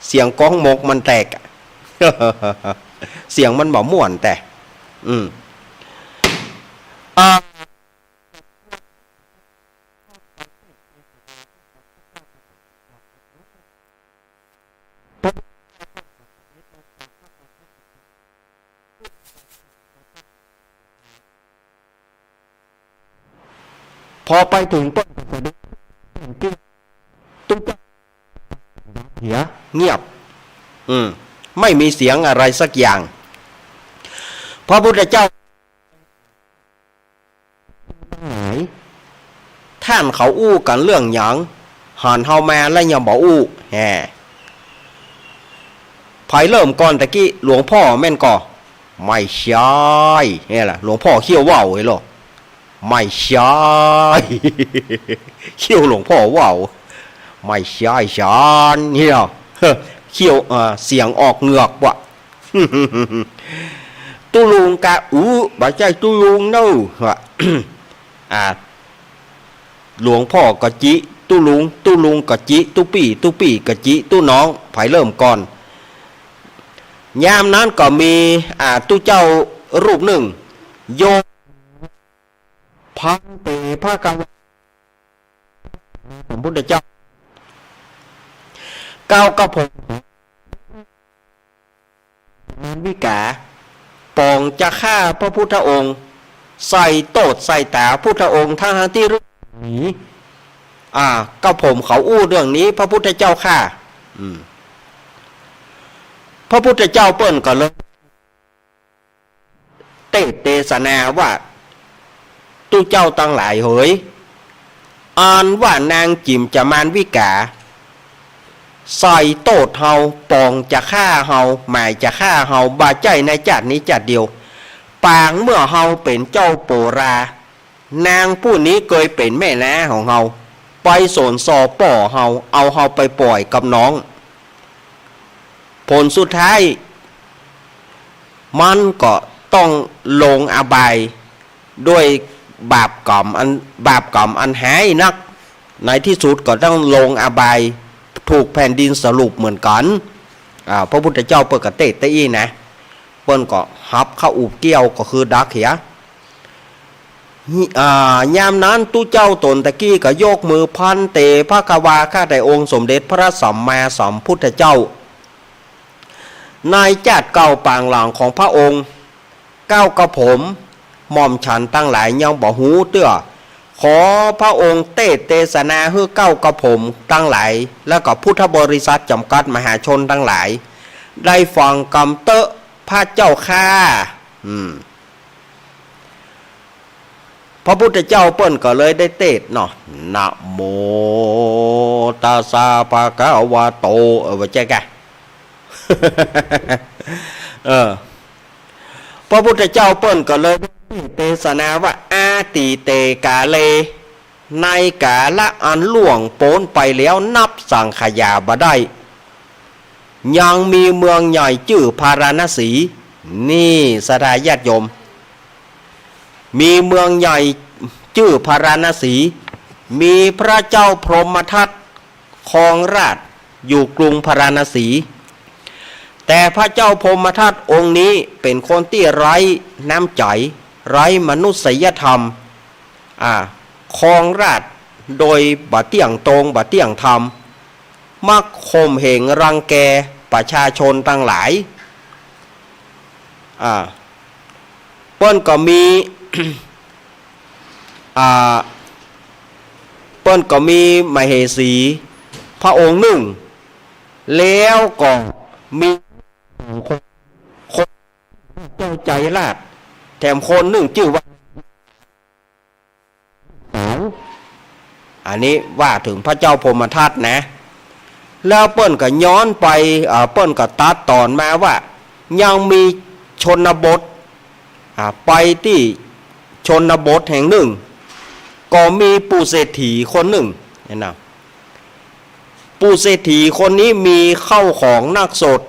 S1: เสียงก้องมกมันแตกอะเสียงมันบ่ม่วนแต่พอไปถึงต้นตุ๊กเหียเงียบไม่มีเสียงอะไรสักอย่างพระพุทธเจ้าท่านเขาอู้กันเรื่องหยังหันเฮามาแล้วยังบ่อู้แฮ่ไผเริ่มก่อนตะกี้หลวงพ่อแม่นก่อไม่ใช่นี่แหละหลวงพ่อเขี้ยวว่าวไอ้หรอไม่ใช่เขี้ยวหลวงพ่อว่าวไม่ใช่ฉันนี่หรอเขี้ยวเสียงออกเหงือกว่ะตุลุงกะบ่ใช่ตุลุงเนาะหลวงพ่อกะจิตุลุงกะจิตุปี่กะจิตุน้องไผเริ่มก่อนยามนั้นก็มีตุเจ้ารูปหนึ่งโยพังเตพระกาวพระพุทธเจ้าก้าวกระผมวิกาปองจะฆ่าพระพุทธองค์ใส่โตดใส่ตาพุทธองค์ทั้งที่รู้นี้ก็ผมเขาอู้เรื่องนี้พระพุทธเจ้าฆ่าพระพุทธเจ้าเปิ้นก็เลยเทศนาว่าตู้เจ้าตั้งหลายเฮ้ยอ่านว่านางจิมจามานวิกาใส่โตดเฮาปองจะฆ่าเฮาหมายจะฆ่าเฮาบาใจในจัดนี้จัดเดียวปางเมื่อเฮาเป็นเจ้าโปรานางผู้นี้เคยเป็นแม่น้าของเฮาไปสนสอป่อเฮาเอาเฮาไปปล่อยกับน้องผลสุดท้ายมันก็ต้องลงอบายด้วยบาปกรรมอันหายนักในที่สุดก็ต้องลงอบายถูกแผ่นดินสรุปเหมือนกันพระพุทธเจ้าเปิดกระเตะอี้นะเปิ้นก็ฮับเข้าอุบเกี้ยวก็คือดักเหียยามนั้นตู้เจ้าตนตะกี้ก็โยกมือพันเตพระกวาข้าแต่องค์สมเด็จพระสัมมาสัมพุทธเจ้านายจัดเก่าปางหลังของพระองค์ก้าวกระผมหม่อมฉันตั้งหลายยังบ่หูเตื้อขอพระองค์เทศนาให้เก้ากระผมตั้งหลายแล้วก็พุทธบริษัทจำกัดมหาชนทั้งหลายได้ฟังกำเตอะพระเจ้าข้าพระพุทธเจ้าเปิ้นก็เลยได้เทศเนาะนะโมตัสสะภะคะวะโตว่าใจกะพระพุทธเจ้าเปิ้นก็เลยเทศนาว่าอาติเตกาเลในกาละอันล่วงโป้นไปแล้วนับสังขยาบ่ได้ยังมีเมืองใหญ่ชื่อพาราณสีนี่สดาญาติโยมมีเมืองใหญ่ชื่อพาราณสีมีพระเจ้าพรหมทัตครองราชอยู่กรุงพาราณสีแต่พระเจ้าพรหมทัตองค์นี้เป็นคนที่ไร้น้ำใจไร้มนุษยธรรมครองราช โดยบะเตี่ยงตรงบะเตี่ยงธรรมมักข่มเหงรังแกประชาชนตั้งหลายเปิ้นก็มี เปิ้นก็มีมเหสีพระองค์หนึ่งแล้วก็มีคนเจ้าใจลาดแถมคนหนึ่งชื่อว่าอันนี้ว่าถึงพระเจ้าพรหมทัตนะแล้วเปิ้นก็ย้อนไปเปิ้นก็ตัดตอนมาว่ายังมีชนบทไปที่ชนบทแห่งหนึ่งก็มีปู่เศรษฐีคนหนึ่งเนี่ยนะปู่เศรษฐีคนนี้มีเข้าของนักสด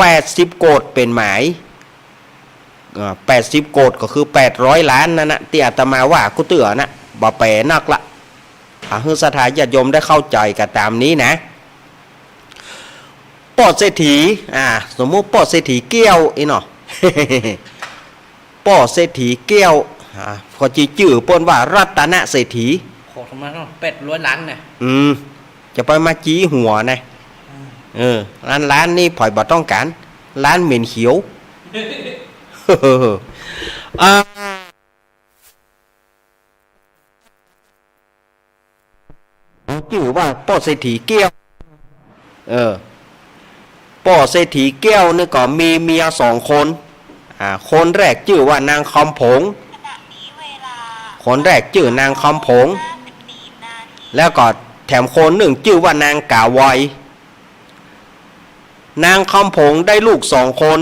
S1: 80 โกฏเป็นหมาย80 โกฏก็คือ800 ล้านนั่นนะที่อาตมาว่ากุเตือนะบ่แปลนักละให้ศรัทธาญาติโยมได้เข้าใจกันตามนี้นะปอดเศรษฐีสมมุติปอดเศรษฐีเกี้ยวไอ้เนาะ ปอดเศรษฐีเกี้ยวพอจีจื่อเปิ้นว่ารัตนเศรษฐี
S2: โหทำไมต้อง800 ล้านเนี่ย
S1: จะไปมาจี้หัวนะร้านนี่ผ่อยบ่ต้องการร้านเหม็นเขียว ชื่อว่าป้อเศรษฐีแก้วป้อเศรษฐีแก้วนี่ก็มีเมีย2 คนคนแรกชื่อว่านางคำผงคนแรกชื่อนางคำผงแล้วก็แถมคนหนึ่งชื่อว่านางกาไวนางคำผงได้ลูก2 คน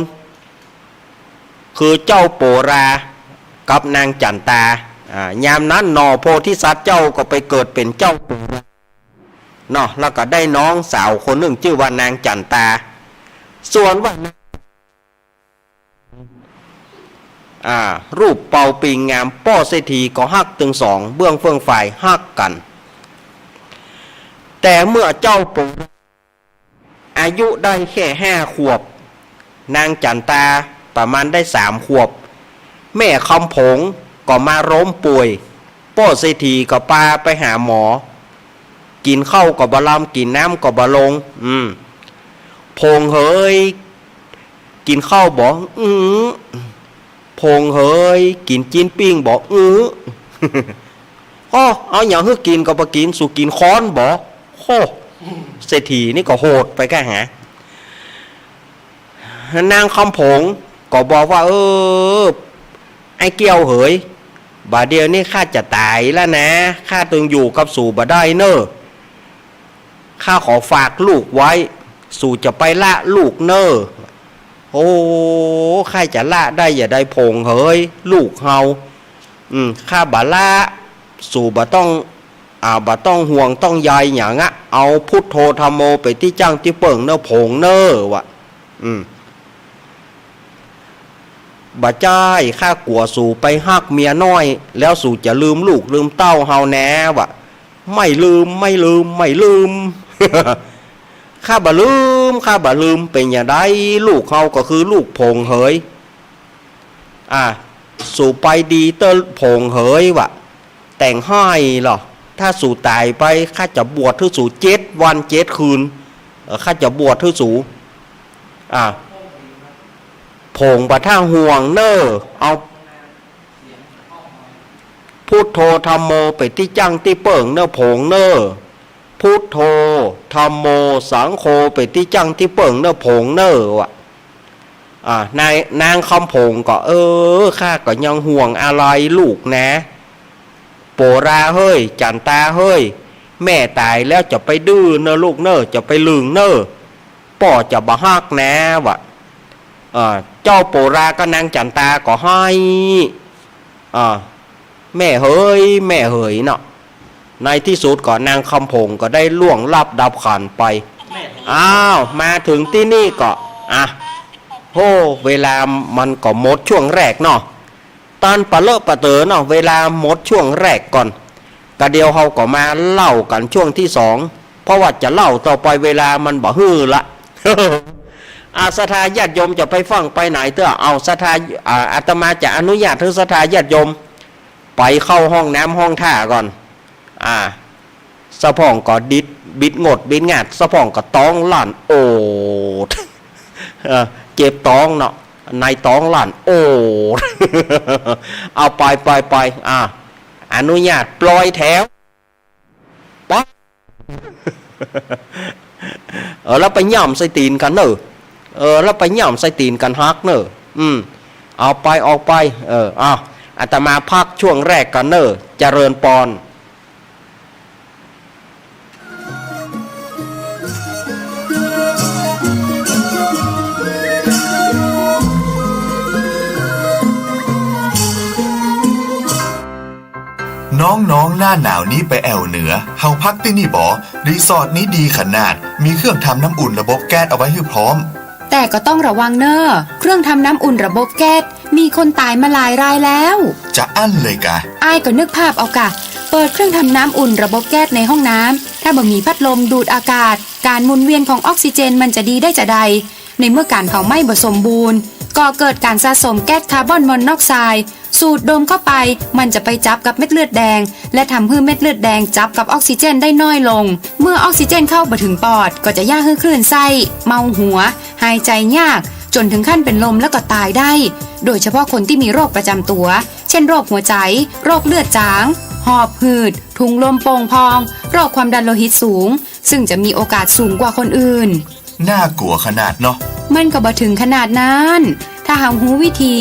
S1: คือเจ้าโปรากับนางจันตายามนั้นนอโพธิสัตว์เจ้าก็ไปเกิดเป็นเจ้าโปราเนาะแล้วก็ได้น้องสาวคนหนึ่งชื่อว่านางจันตาส่วนว่ารูปเป่าปิงงามป้อเศรษฐีก็ฮักถึง2เบื้องเฟื่องฝ่ายฮักกันแต่เมื่อเจ้าโปราอายุได้แค่5 ขวบนางจันตาประมาณได้3 ขวบแม่คำผงก็มาล้มป่วยป้อเศรษฐีก็พาไปหาหมอกินข้าวก็บ่ลำกินน้ำก็บ่ลงพงเฮยกินข้าวบ่พงเฮยกินจีนปิ้งบ่เอาอย่างให้กินก็บ่กินสู่กินค้อนบ่เศรษฐีนี่ก็โหดไปแค่หานางคำผงก็บอกว่าไอ้เกี้ยวเหยบาเดียวนี่ข้าจะตายแล้วนะข้าตึงอยู่กับสู่บ่ได้เนอะข้าขอฝากลูกไว้สู่จะไปละลูกเนอะข้าจะละได้อย่าได้พงเหยลูกเฮาข้าบ่ละสู่บ่ต้องห่วงต้องใยอย่างเอาพุทโธธรรมโมไปที่จ้างที่เปิ่งเนอะพงเนอะวะบ่จ้ายข้ากลัวสู่ไปฮักเมียน้อยแล้วสู่จะลืมลูกลืมเต้าเฮาแน่วะไม่ลืม ข้าบ่ลืมเป็นอย่างไรลูกเฮาก็คือลูกพงเหยสู่ไปดีเตอพงเหยวะแต่งให้หรอถ้าสู่ตายไปข้าจะบวชที่สู่7 วัน 7 คืนข้าจะบวชที่สู่ผงบ่ท่าห่วงเนอเอาพุทโธธรรมโมไปที่จังที่เปิ่งเนอผงเนอพุทโธธรรมโมสังโฆไปที่จังที่เปิ่งเนอผงเนอวะนางคำผงก็ข้าก็ยังห่วงอะไรลูกนะโปราเฮ้ยจันตาเฮ้ยแม่ตายแล้วจะไปดื้อเนอลูกเนอจะไปลืงเนอป่อจะบ่ฮักนะวะเจ้าโปราก็นางจันตาก็ให้แม่เฮ้ยเนาะในที่สุดก็นางคำผงก็ได้ล่วงลับดับขันไปมาถึงที่นี่ก็เวลามันก็หมดช่วงแรกเนาะตอนปะเลอะปะเตอเนาะเวลาหมดช่วงแรกก่อนกะเดียวเฮาก็มาเล่ากันช่วงที่2เพราะว่าจะเล่าต่อไปเวลามันบ่ฮื้อละ ศรัทธาญาติโยมจะไปฟังไปไหนเถอะเอาศรัทธาอาตมาจะอนุญาตให้ศรัทธาญาติโยม ไปเข้าห้องน้ำห้องท่าก่อนสะพองก็บิดงดบิดงัดสะพองก็ต้องลั่นโอดเจ็บท้องเนาะในท้องลั่นโอด เอาไปอนุญาตปล่อยแถวป๊อกแล้วไปย่ำใส่ตีนกันเนอะแล้วไปย่ำใส่ตีนกันฮักเนอะเอาไปออกไปอาตมาพักช่วงแรกกันเนอะเจริญปอน
S3: น้องๆหน้าหนาวนี้ไปแอวเหนือเฮาพักที่นี่บ่รีสอร์ทนี้ดีขนาดมีเครื่องทำน้ำอุ่นระบบแก๊สเอาไว้ให้พร้อม
S4: แต่ก็ต้องระวังเนอะเครื่องทำน้ำอุ่นระบบแก๊สมีคนตายมาหลายรายแล้ว
S3: จะอั้นเลยกะ
S4: อ้ายก็นึกภาพเอากะเปิดเครื่องทำน้ำอุ่นระบบแก๊สในห้องน้ำถ้าบ่มีพัดลมดูดอากาศการหมุนเวียนของออกซิเจนมันจะดีได้จะใดในเมื่อการเผาไหม้บ่สมบูรณ์ก็เกิดการสะสมแก๊สคาร์บอนมอนอกไซด์สูดดมเข้าไปมันจะไปจับกับเม็ดเลือดแดงและทำให้เม็ดเลือดแดงจับกับออกซิเจนได้น้อยลงเมื่อออกซิเจนเข้าไปถึงปอดก็จะยากให้คลื่นไส้เมาหัวหายใจยากจนถึงขั้นเป็นลมแล้วก็ตายได้โดยเฉพาะคนที่มีโรคประจำตัวเช่นโรคหัวใจโรคเลือดจางหอบหืดถุงลมโป่งพองโรคความดันโลหิตสูงซึ่งจะมีโอกาสสูงกว่าคนอื่น
S3: น่ากลัวขนาดเนาะ
S4: มันก็บ่ถึงขนาดนั้นถ้าหาหูวิธี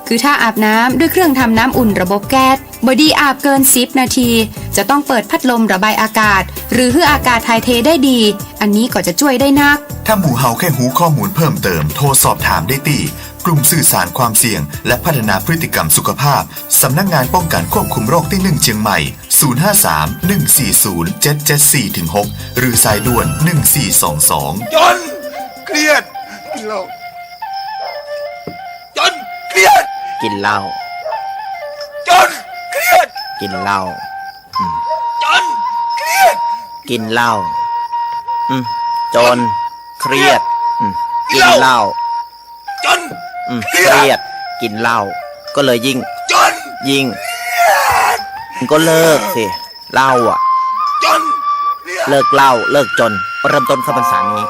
S4: คือถ้าอาบน้ำด้วยเครื่องทำน้ำอุ่นระบบแก๊สบดีอาบเกิน10 นาทีจะต้องเปิดพัดลมระบายอากาศหรือให้อากาศถ่ายเทได้ดีอันนี้ก็จะช่วยได้นัก
S3: ถ้าหมู่เฮาแค่หูข้อมูลเพิ่มเติมโทรสอบถามได้ที่กลุ่มสื่อสารความเสี่ยงและพัฒนาพฤติกรรมสุขภาพสำนักงานป้องกันควบคุมโรคที่1เชียงใหม่053-140-774-6หรือสายด่วน1422
S5: จนเครียดกินเหล้าจนเครียด
S1: กินเหล้า
S5: จนเครียด
S1: กินเหล้า
S5: จนเครียด
S1: กินเหล้าจนเครียดกินเหล้า
S5: จน
S1: เครียดกินเหล้าก็เลยยิ่งก็เลิกสิเหล้า
S5: จน
S1: เลิกเหล้าเลิกจนเริ่มต้นเข้าพรรษานี้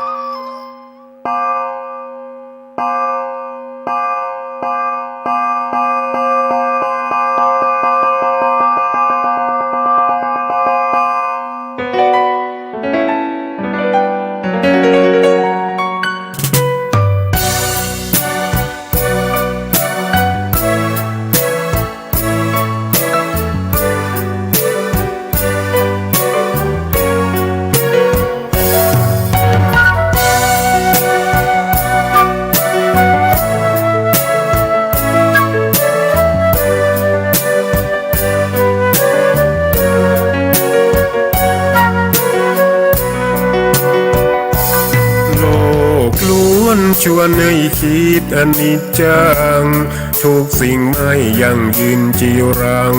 S6: ชวนให้คิดอนิจจังทุกสิ่งไม่ยั่งยืนจีรัง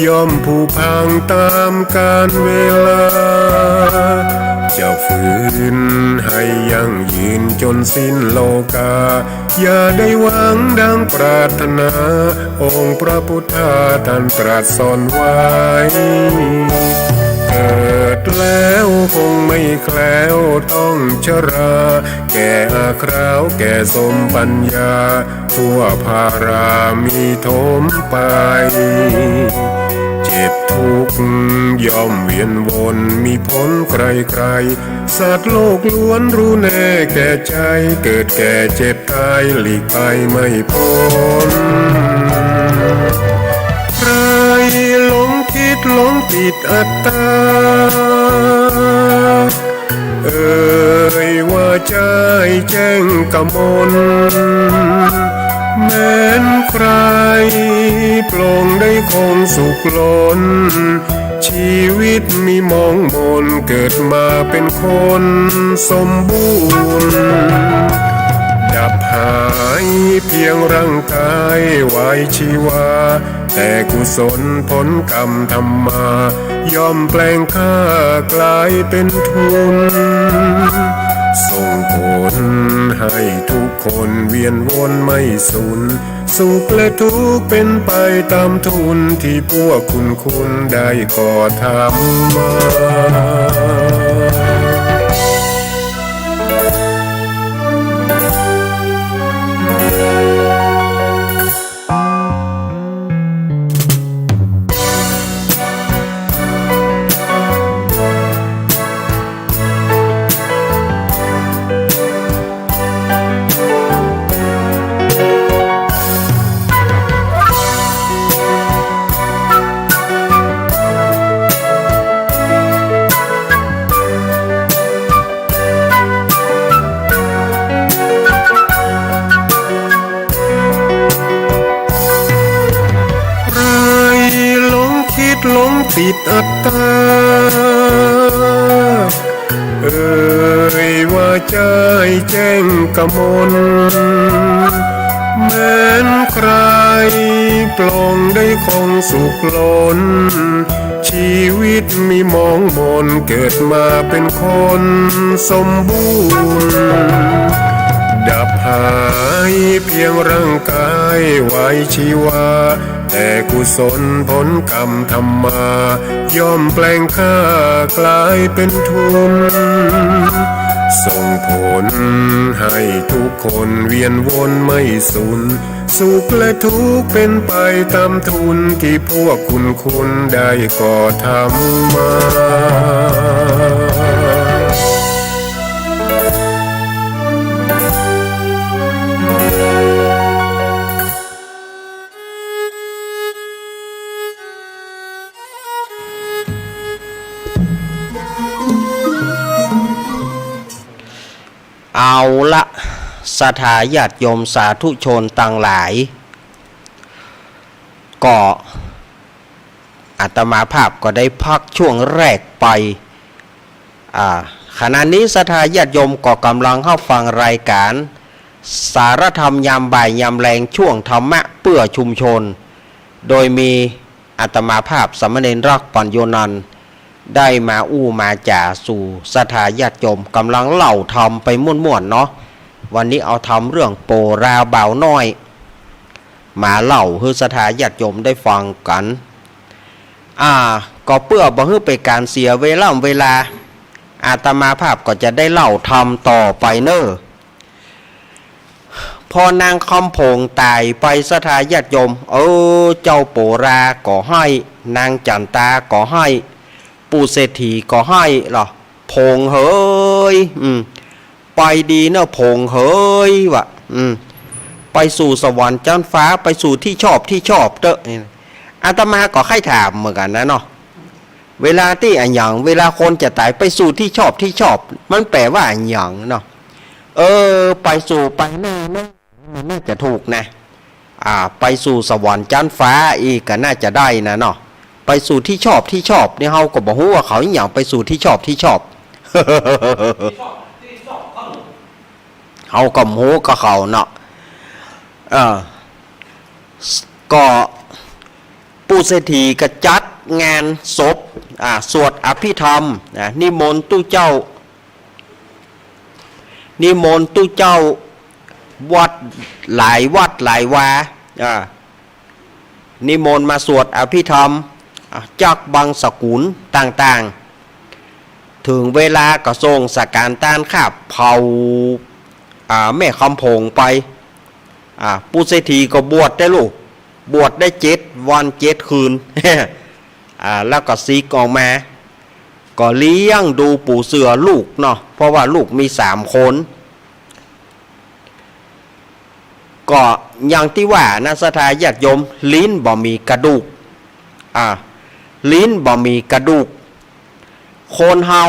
S6: ย่อมผุพังตามกาลเวลาจะฝืนให้ยั่งยืนจนสิ้นโลกาอย่าได้หวังดังปรารถนาองค์พระพุทธาท่านตรัสสอนไว้เกิดแล้วคงไม่แคล้วต้องชราแก่อาคราวแก่สมปัญญาทั่วภารามีโถมไปเจ็บทุกข์ย่อมเวียนวนมีพ้นใครๆสัตว์โลกล้วนรู้แน่แก่ใจเกิดแก่เจ็บตายหลีกไปไม่พ้นใครหลงคิดหลงติดอัตตาว่าใจแจ้งกมลแม้นใครปลงได้คงสุขล้นชีวิตมีมองมนเกิดมาเป็นคนสมบูรณ์ดับหายเพียงร่างกายไว้ชีวาแต่กุศลผลกรรมทำมาย่อมแปลงค่ากลายเป็นทุน ส่งผลให้ทุกคนเวียนวนไม่สูญสุขและทุกข์เป็นไปตามทุนที่พวกคุณได้ก่อทำมา หลงติดอัตตาว่าใจแจ้งกมลแม้นใครปลงได้คงสุขล้นชีวิตมีมองมนเกิดมาเป็นคนสมบูรณ์ดับหายเพียงร่างกายไว้ชีวาแต่กุศลผลกรรมธรรมาย่อมแปลงค่ากลายเป็นทุนส่งผลให้ทุกคนเวียนวนไม่สูญสุขและทุกข์เป็นไปตามทุนที่พวกคุณได้ก่อทำมา
S1: เอาละศรัทธาญาติโยมสาธุชนต่างหลายก็อาตมาภาพก็ได้พักช่วงแรกไปขณะนี้ศรัทธาญาติโยมก็กำลังเข้าฟังรายการสารธรรมยามบ่ายยามแรงช่วงธรรมะเพื่อชุมชนโดยมีอาตมาภาพสามเณรรักปัญโยนันท์ได้มาอู้มาจ่าสู่ศรัทธาญาติโยมกำลังเล่าทำไปม่วนๆเนาะวันนี้เอาทำเรื่องโปราเบาน้อยมาเล่าให้ศรัทธาญาติโยมได้ฟังกันก็เพื่อบ่ให้เป็นการเสียเวลาอาตมาภาพก็จะได้เล่าทำต่อไปเนอะพอนางคำผงตายไปศรัทธาญาติโยมเจ้าโปราก็ให้นางจันตาก็ให้ปู่เศรษฐีก็ให้หรอพงเฮ้ยไปดีเนอะพงเฮ้ยวะไปสู่สวรรค์จันฟ้าไปสู่ที่ชอบเตอะอาตมาก็ให้ถามเหมือนกันนะเนาะเวลาที่อันหยังเวลาคนจะตายไปสู่ที่ชอบมันแปลว่าอันหยังเนาะไปสู่ไปหน้าน่าจะถูกนะไปสู่สวรรค์จันฟ้าอีกก็น่าจะได้นะเนาะไปสู่ที่ชอบนี่เฮาก็บอกว่าเขาอย่างไปสู่ที่ชอบ เฮาก็โหกับเขาเนาะก็ปู่เศรษฐีก็จัดงานศพสวดอภิธรรมนิมนต์ตู้เจ้าวัดหลายวานิมนต์มาสวดอภิธรรมจากบางสกุลต่างๆถึงเวลาก็ทรงสักการต้านข้าเผาแม่คำผงไปปู่เศรษฐีก็บวชได้ลูกบวชได้7 วัน 7 คืน แล้วก็ซีกออกมาก็เลี้ยงดูปู่เสือลูกเนาะเพราะว่าลูกมี3 คนก็อย่างที่ว่านะศรัทธาญาติโยมลิ้นบ่มีกระดูกลิ้นบ่มีกระดูกคนเฮา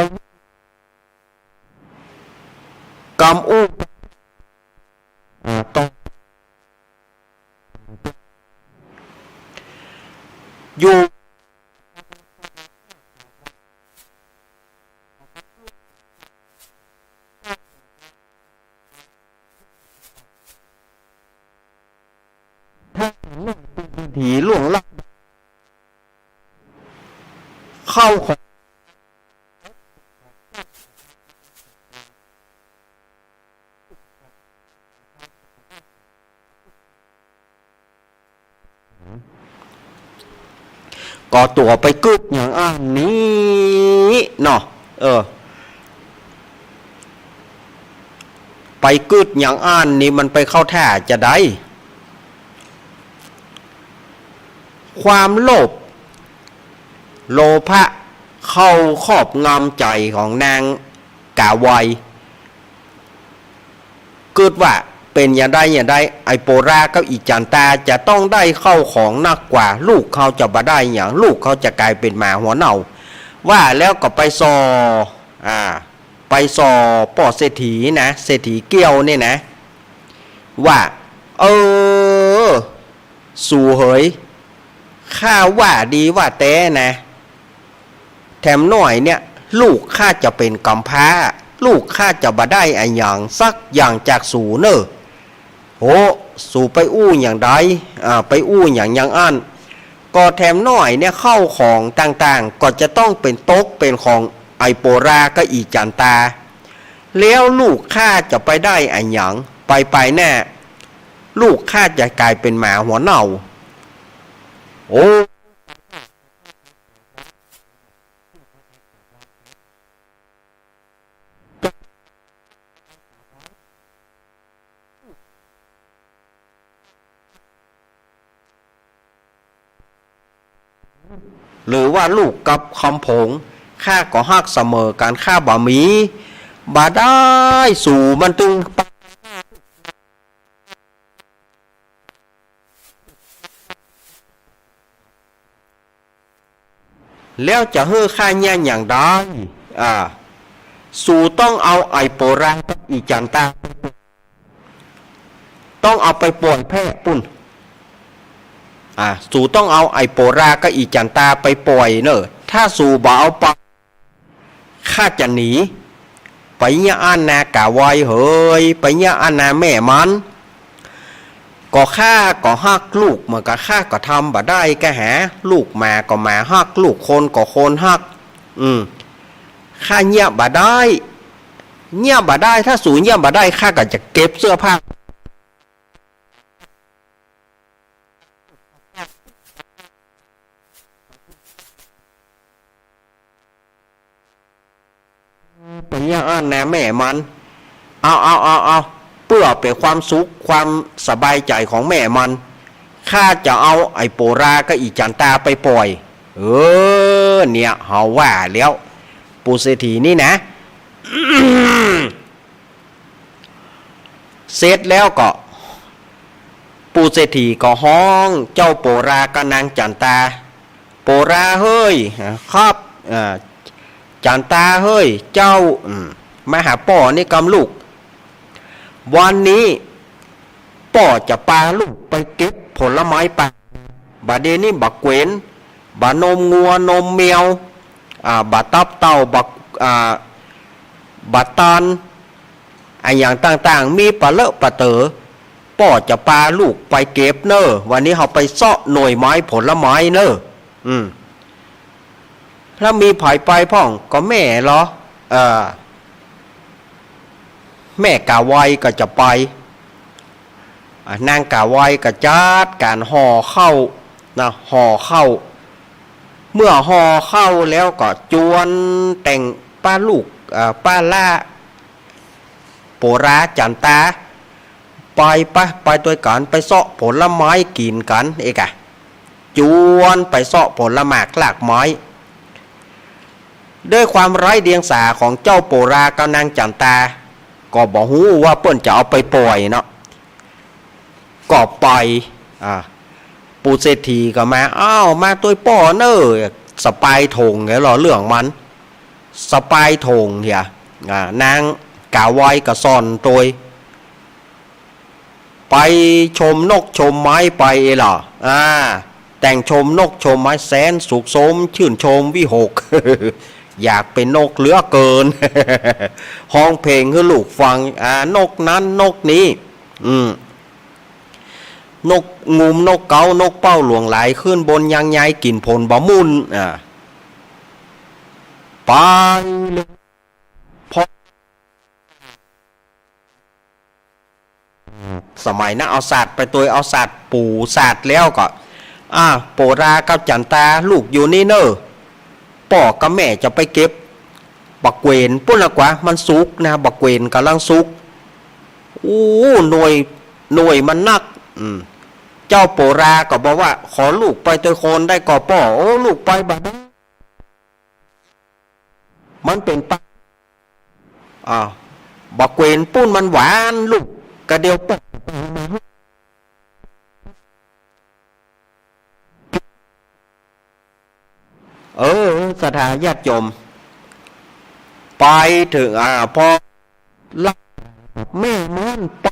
S1: กำอู้ต้องอยู่ผีล่วงลับเข้าของ ก็ตัวไปกึดอย่างอันนี้เนาะไปกึดอย่างอันนี้มันไปเข้าท่าจะได้ความโลภโลภะเข้าครอบงำใจของนางกาไวเกิดว่าเป็นอย่างใดไอโปรากับอีจันตาจะต้องได้เข้าของนักกว่าลูกเขาจะบ่ได้อย่างลูกเขาจะกลายเป็นหมาหัวเน่าว่าแล้วก็ไปป่อเศรษฐีนะเศรษฐีเกี้ยวเนี่ยนะว่าสู่เหยข้าว่าดีว่าแต้นะแถมหน่อยเนี่ยลูกข้าจะเป็นกำพร้าลูกข้าจะบ่ได้อะไรอย่างสักอย่างจากสู่เนอะโหสู่ไปอู้อย่างใดไปอู้อย่างอันก็แถมหน่อยเนี่ยเข้าของต่างๆก็จะต้องเป็นตกเป็นของไอโปราก็อีจันตาแล้วลูกข้าจะไปได้อะไรอย่างไปแน่ลูกข้าจะกลายเป็นหมาหัวเน่าโอ้หรือว่าลูกกับคำผงข้าก็ฮักเสมอการข้าบ่มีบ่ได้สู่มันตึงแล้วจะเฮ้อข้าแย่อย่างใดสู่ต้องเอาไอโปราอีจันตาต้องเอาไปป่วนแพร่ปุ่นสู่ต้องเอาไอโปราก็อีจันตาไปปล่อยเนอะถ้าสู่บ่เอาไปข้าจะหนีไปเนี่ยอันนากะไวเฮยไปเนี่ยอันนาแม่มันก็ข้าก็ฮักลูกเหมือนกับข้าก็ทำบ่ได้ก็หาลูกมาก็มาฮักลูกคนก็คนฮักข้าเนี่ยบ่ได้ถ้าสู่เนี่ยบ่ได้ข้าก็จะเก็บเสื้อผ้าไปเนี่ยอันนาแม่มันเอาเพื่อเป็นความสุขความสบายใจของแม่มันข้าจะเอาไอโปราก็อีจันตาไปปล่อยเนี่ยเฮาว่าแล้วปูเศรษฐีนี่นะ เสร็จแล้วก็ปูเศรษฐีก็ห้องเจ้าโปรากับนางจันตาโปราเฮ้ยครับจันตาเฮ้ยเจ้ามาหาป่อนี่กำลูกวันนี้ป่อจะปาลูกไปเก็บผลไม้ป่าบาเดนี่บักเกวนบานมงัวนมแมวบาตับเต่าบาตานอย่างต่างๆมีปลาเลอะปลาเต๋อป่อจะปาลูกไปเก็บเนอะวันนี้เขาไปเซาะหน่วยไม้ผลไม้เนอะถ้ามีไผ่ไปพ่องก็แม่เหรอแม่กาไวก็จะไปนางกาไวก็จัดการห่อเข้าเมื่อห่อเข้าแล้วก็จวนแต่งป้าลูกป้าล่าโปราจันตาไปด้วยกันไปเสาะผลไม้กินกันเอกจวนไปเสาะผลไม้หลากไม้ด้วยความไร้เดียงสาของเจ้าโปรากับนางจันตาก็บอกฮู้ว่าเปิ้นจะเอาไปปล่อยเนาะก็ไปปูเศรษฐีก็มามาตัวป่อเนอสปายถงไงหรอเรื่องมันสปายถงเหียนางกาไวก็ซ่อนตัวไปชมนกชมไม้ไปเหรอแต่งชมนกชมไม้แสนสุขสมชื่นชมวิหก อยากเป็นนกเหลือเกิน ห้องเพลงให้ลูกฟังนกนั้นนกนี้นกงูมนกเกานกเป้าหลวงไหลขึ้นบนยังไงกินผลบะมุนไปเลยพอสมัยนั้นเอาศาสตร์ไปตัวเอาศาสตร์ปู่ศาสตร์แล้วก็ โปรากับจันตาลูกอยู่นี่เนอะป่อกับแม่จะไปเก็บบักเวนปุ่นละกว่ามันสุกนะบักเวนกำลังสุกหน่วยมันนักเจ้าโปราก็บอกว่าขอลูกไปตัวโคนได้ก่อป่อลูกไปบัดมันเป็นปะบักเวนปุ้นมันหวานลูกกระเดียวปะสถาญาติโยมไปถึงพอลักแม่มันปะ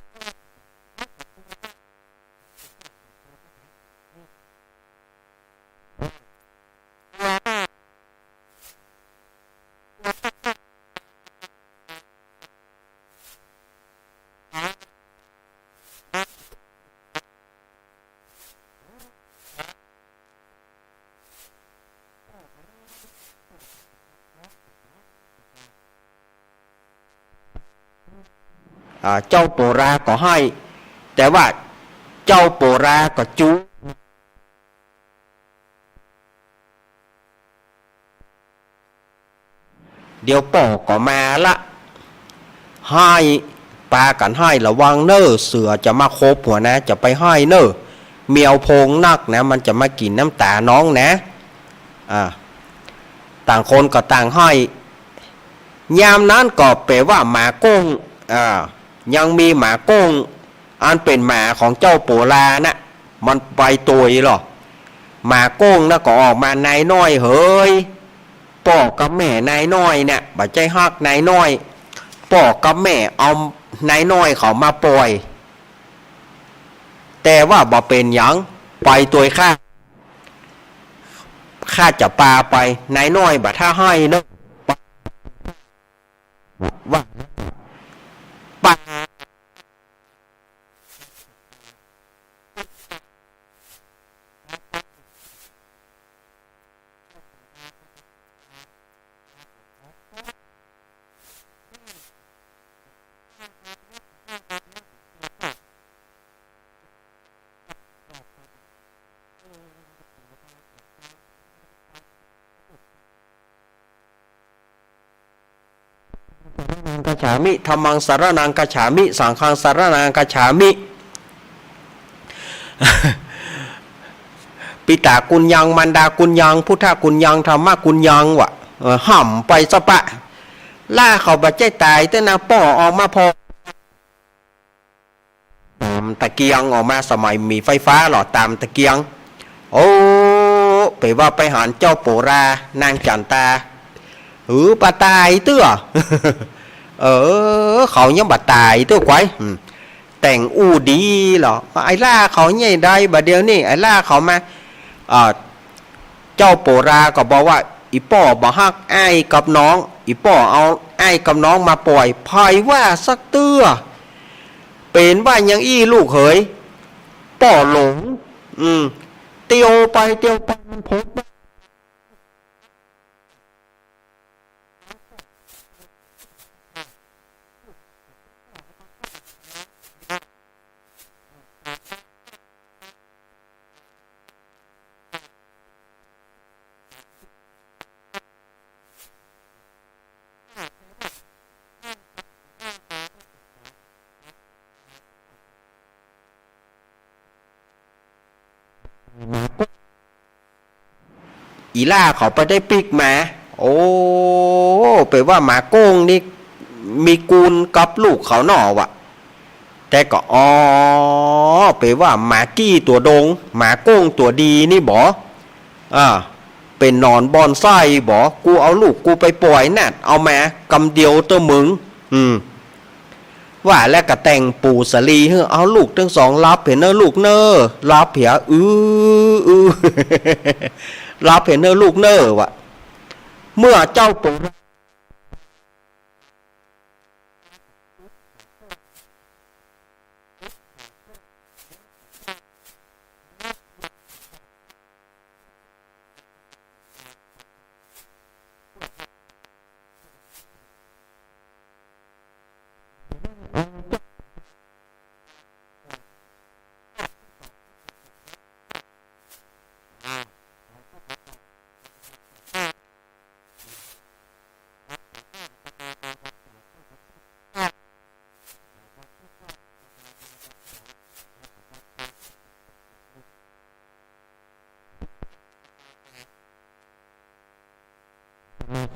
S1: เจ้าโปราก็ให้แต่ว่าเจ้าโปราก็จูเดี๋ยวป่อก็มาละให้ปากันให้ระวังเนอเสือจะมาคบหัวนะจะไปให้เนอเมียวโพงนักนะมันจะมากินน้ำตาน้องนะต่างคนก็ต่างให้ยามนั้นก็แปลว่าหมาก้งยังมีหมาก้งอันเป็นหมาของเจ้าโปรานะมันไปตัวหรอหมาก้งนะก็ออกมานายน้อยเฮ้ยป่อกับแม่นายน้อยเนี่ยบัดใจฮักนายน้อยป่อกับแม่เอานายน้อยเขามาปล่อยแต่ว่าบ่เป็นหยังไปตัวข้าจะปาไปนายน้อยบัดถ้าให้เนอะว่าปากัจฉามิธัมมังสารนังกัจฉามิสังฆังสารนังกัจฉามิ ปิตากุญยังมันดากุญยังพุทธกุญยังธรรมกุญยังวะห่ำไปสปะล่าเขาบัดใจตายแต่นาป่อออกมาพอตะเกียงออกมาสมัยมีไฟฟ้าหลอดตามตะเกียงไปว่าไปหารเจ้าโปรานางจันตาปะตายเตื้อ เขายังบะตายเตื้อไว้แต่งดีเหรอไอ้ล่าเขาใหญ่ได้บะเดียวนี่ไอ้ล่าเขามาเจ้าโปราก็บอกว่าอีป่อบ่ฮักไอ้กับน้องอีป่อเอาไอ้กับน้องมาปล่อยภายว่าสักเตื้อเป็นว่ายังลูกเหยป่อหลงเตียวไปมันพบอีล่าเขาไปได้ปิกมาแปลว่าหมาโก้งนี่มีกูลกับลูกเขาหน่อวะแต่ก็แปลว่าหมากี้ตัวดงหมาโก้งตัวดีนี่บเป็นนอนบอนไส้บอกูเอาลูกกูไปปล่อยน่ะเอามากำเดียวตัวมึงว่าแล้วก็แต่งปู่สลีเอาลูกทั้งสองรับเห็นเนอลูกเนอรับเหียรับเห็นเนอลูกเนอวะเมื่อเจ้าปู่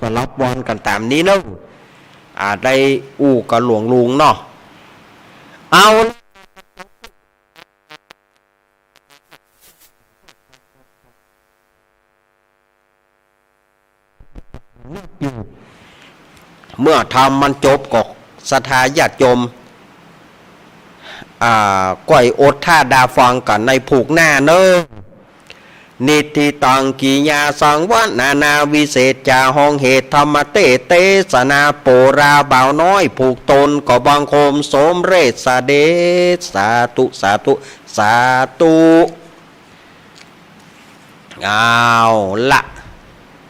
S1: ก็รับวันกันตามนี้เนาะได้อู้กับหลวงลุงเนาะเอาเมื่อทำมันจบก็ศรัทธาญาติโยมก้อยอดท่าดาฟังกันในผูกหน้าเนอะนิติตังกิยาสังวนานาวิเศษจาห้องเหตุธรรมเตเตสนาโปราบ่าวน้อยผูกตนก็บังคมสมเรศสาเดชสาธุสาธุสาธุเอาละ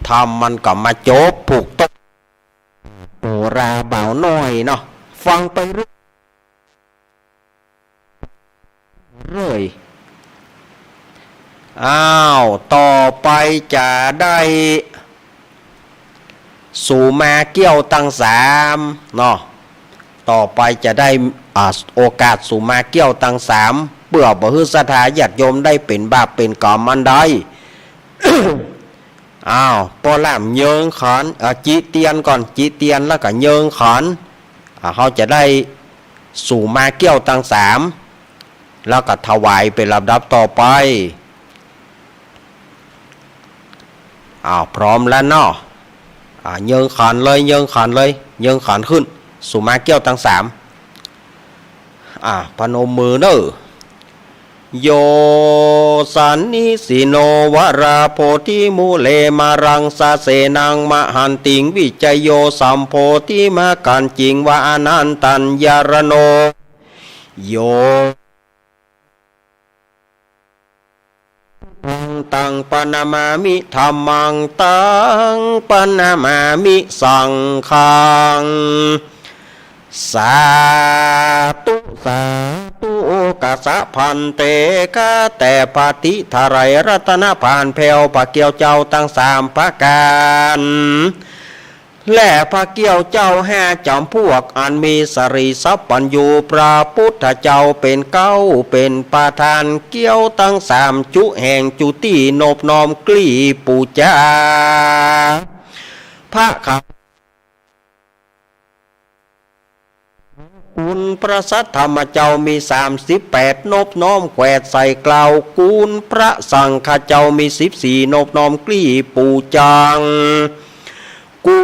S1: ทำมันก็มาจบผูกตนโปราบ่าวน้อยเนาะฟังไปเรื่อยต่อไปจะได้สู่มาเกี่ยวตั้งสามเนาะต่อไปจะได้โอกาสสู่มาเกี่ยวตั้งสามเพื่อบ่ฮือศรัทธาญาติโยมได้เป็นบาปเป็นกรรมมันได้ ปอล่ามเยิงขอนจิเตียนก่อนจิเตียนแล้วก็เยิงขอนเขาจะได้สู่มาเกี่ยวตั้งสามแล้วก็ถวายเป็นลำดับต่อไปพร้อมแล้วเนาะเยิงขานเลยเยิงขานเลยเยิงขานขึ้นสุมาเกี้ยวทั้งสามพนมมือเนอะโยสันนิสิโนวราโพธิมูเลมารังสาเสนังมหันติงวิจโยสัมโพธิมากันจิงวาอนันตัญญารโนโยตังปนามามิธรรมังตังปนามามิสังฆังสาธุสาธุกัสสะพันเตกะแต่ปฏิทารายรัตนพานแผ่วปะเกี่ยวเจ้าตั้งสามประการและพระเกี่ยวเจ้าห้าจำพวกอันมีสรีสัพปัญญูพระพุทธเจ้าเป็นเก้าเป็นประธานเกี่ยวตั้งสามจุแห่งจุติโนบน้อมกลีปูจาพระขับคุณพระสัทธรรมเจ้ามี38นบน้อมแขวดใส่กล่าวกูลพระสังฆเจ้ามี14นบน้อมกลีปูจังกู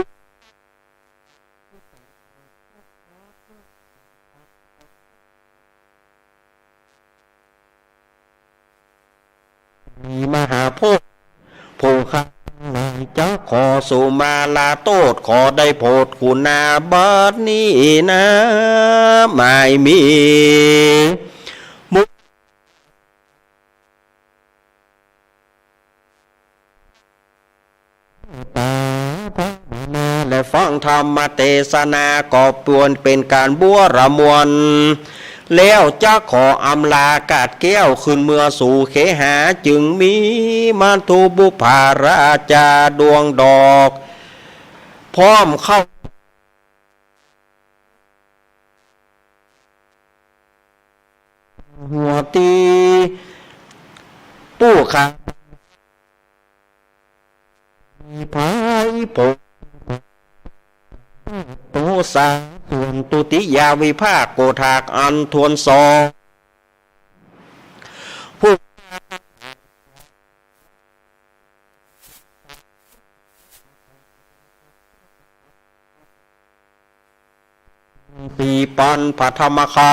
S1: มหาโพธิ์ผู้ข้าเจ้าขอสุมาลาโตดขอได้โพดคุณาบัดนี้นะไม่มีมุตาพระนาและฟังธรรมเทศนาก็ปวนเป็นการบัวระมวลแล้วจะขออำลากาดแก้วขึ้นเมื่อสู่เขหาจึงมีมันทุบุภาราจาดวงดอกพร้อมเข้าหัวตีผู้ขาพายโปโตสาส่วนตุติยาวิภาคโกธากอันทวนสอผู้ปีปันปัทมคา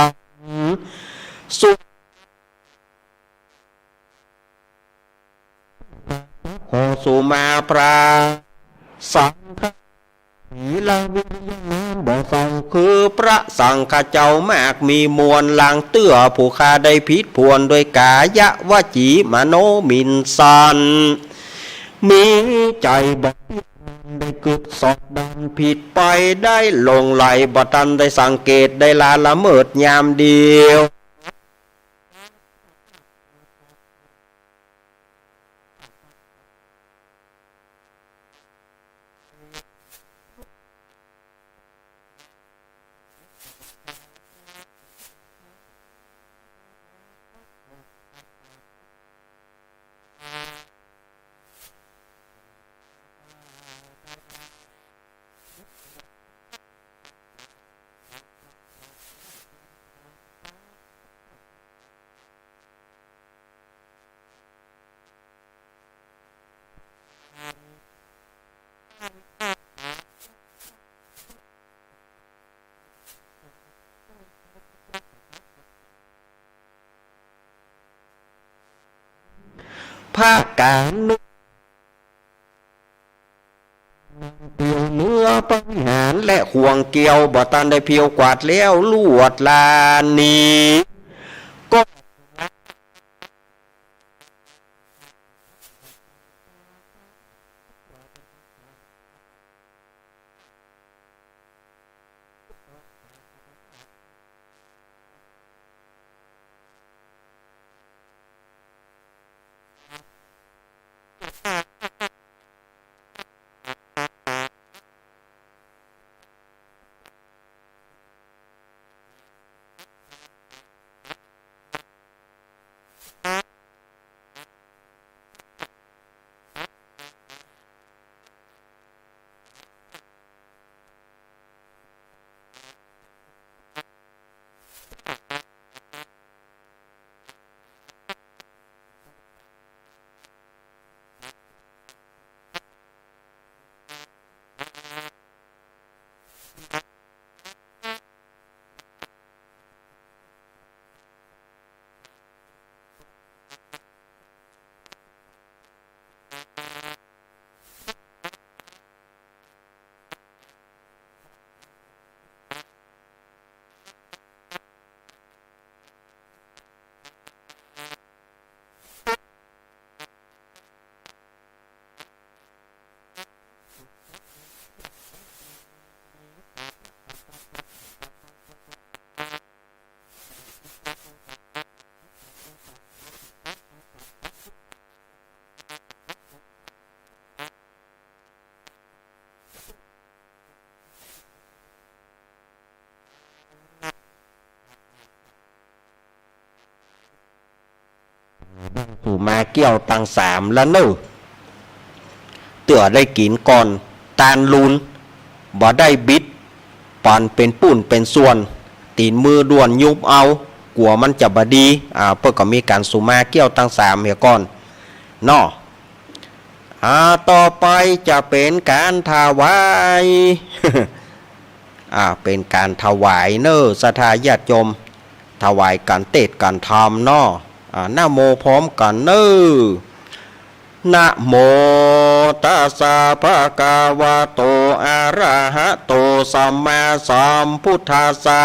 S1: สุขอสุมาปราสังฆศีลาวิริยนามบ่ฟังคือพระสังฆเจ้ามากมีมวลลางเตื้อผู้ข้าได้ผิดพวนโดยกายะวจีมโนมินสันมีใจบ่ได้กึดสอบดันผิดไปได้ลงไหลบ่ทันได้สังเกตได้ละเมิดยามเดียว ภาคกลางนึกเพียวเนื้อปัญหารและห่วงเกี่ยวบ่ตันได้เพียวกวาดแล้วลวดลานนี้ก็ สู่มาเกี่ยวตังสามแล้วเนอะเตื่อได้กินก่อนตานลุนบ่ได้บิดปอนเป็นปุ่นเป็นส่วนตีนมือด่วนยุบเอากลัวมันจะบดีเพื่อก็มีการสู่มาเกี่ยวตังสามเหี่ยก่อนเนาะต่อไปจะเป็นการถวาย เป็นการถวายเนอะศรัทธาญาติโยมถวายการเทศน์การธรรมเนาะนะโมพร้อมกันเนอะนะโมตัสสะภะคะวะโตอะระหะโตสัมมาสัมพุทธัสสะ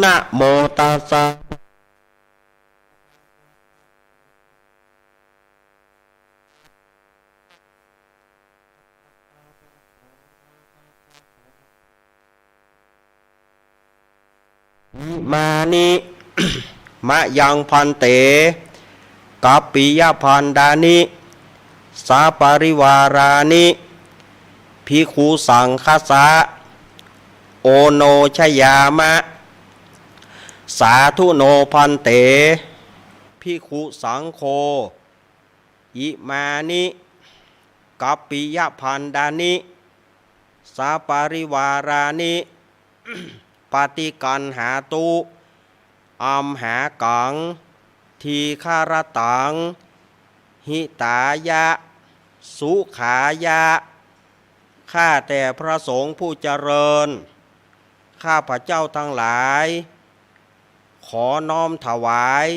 S1: นะโมตัสสะมานิ มะยังพันเตกัปปิยพันดานิสาปริวารานิภิกขุสังฆสะโอโนชยามะสาธุโนพันเตภิกขุสังโฆอิมานิกัปปิยพันดานิสาปริวารานิปฏิกันหาตุอัมหากังทีฆารตังหิตายะสุขายะข้าแต่พระสงฆ์ผู้เจริญข้าพระเจ้าทั้งหลายขอน้อมถวาย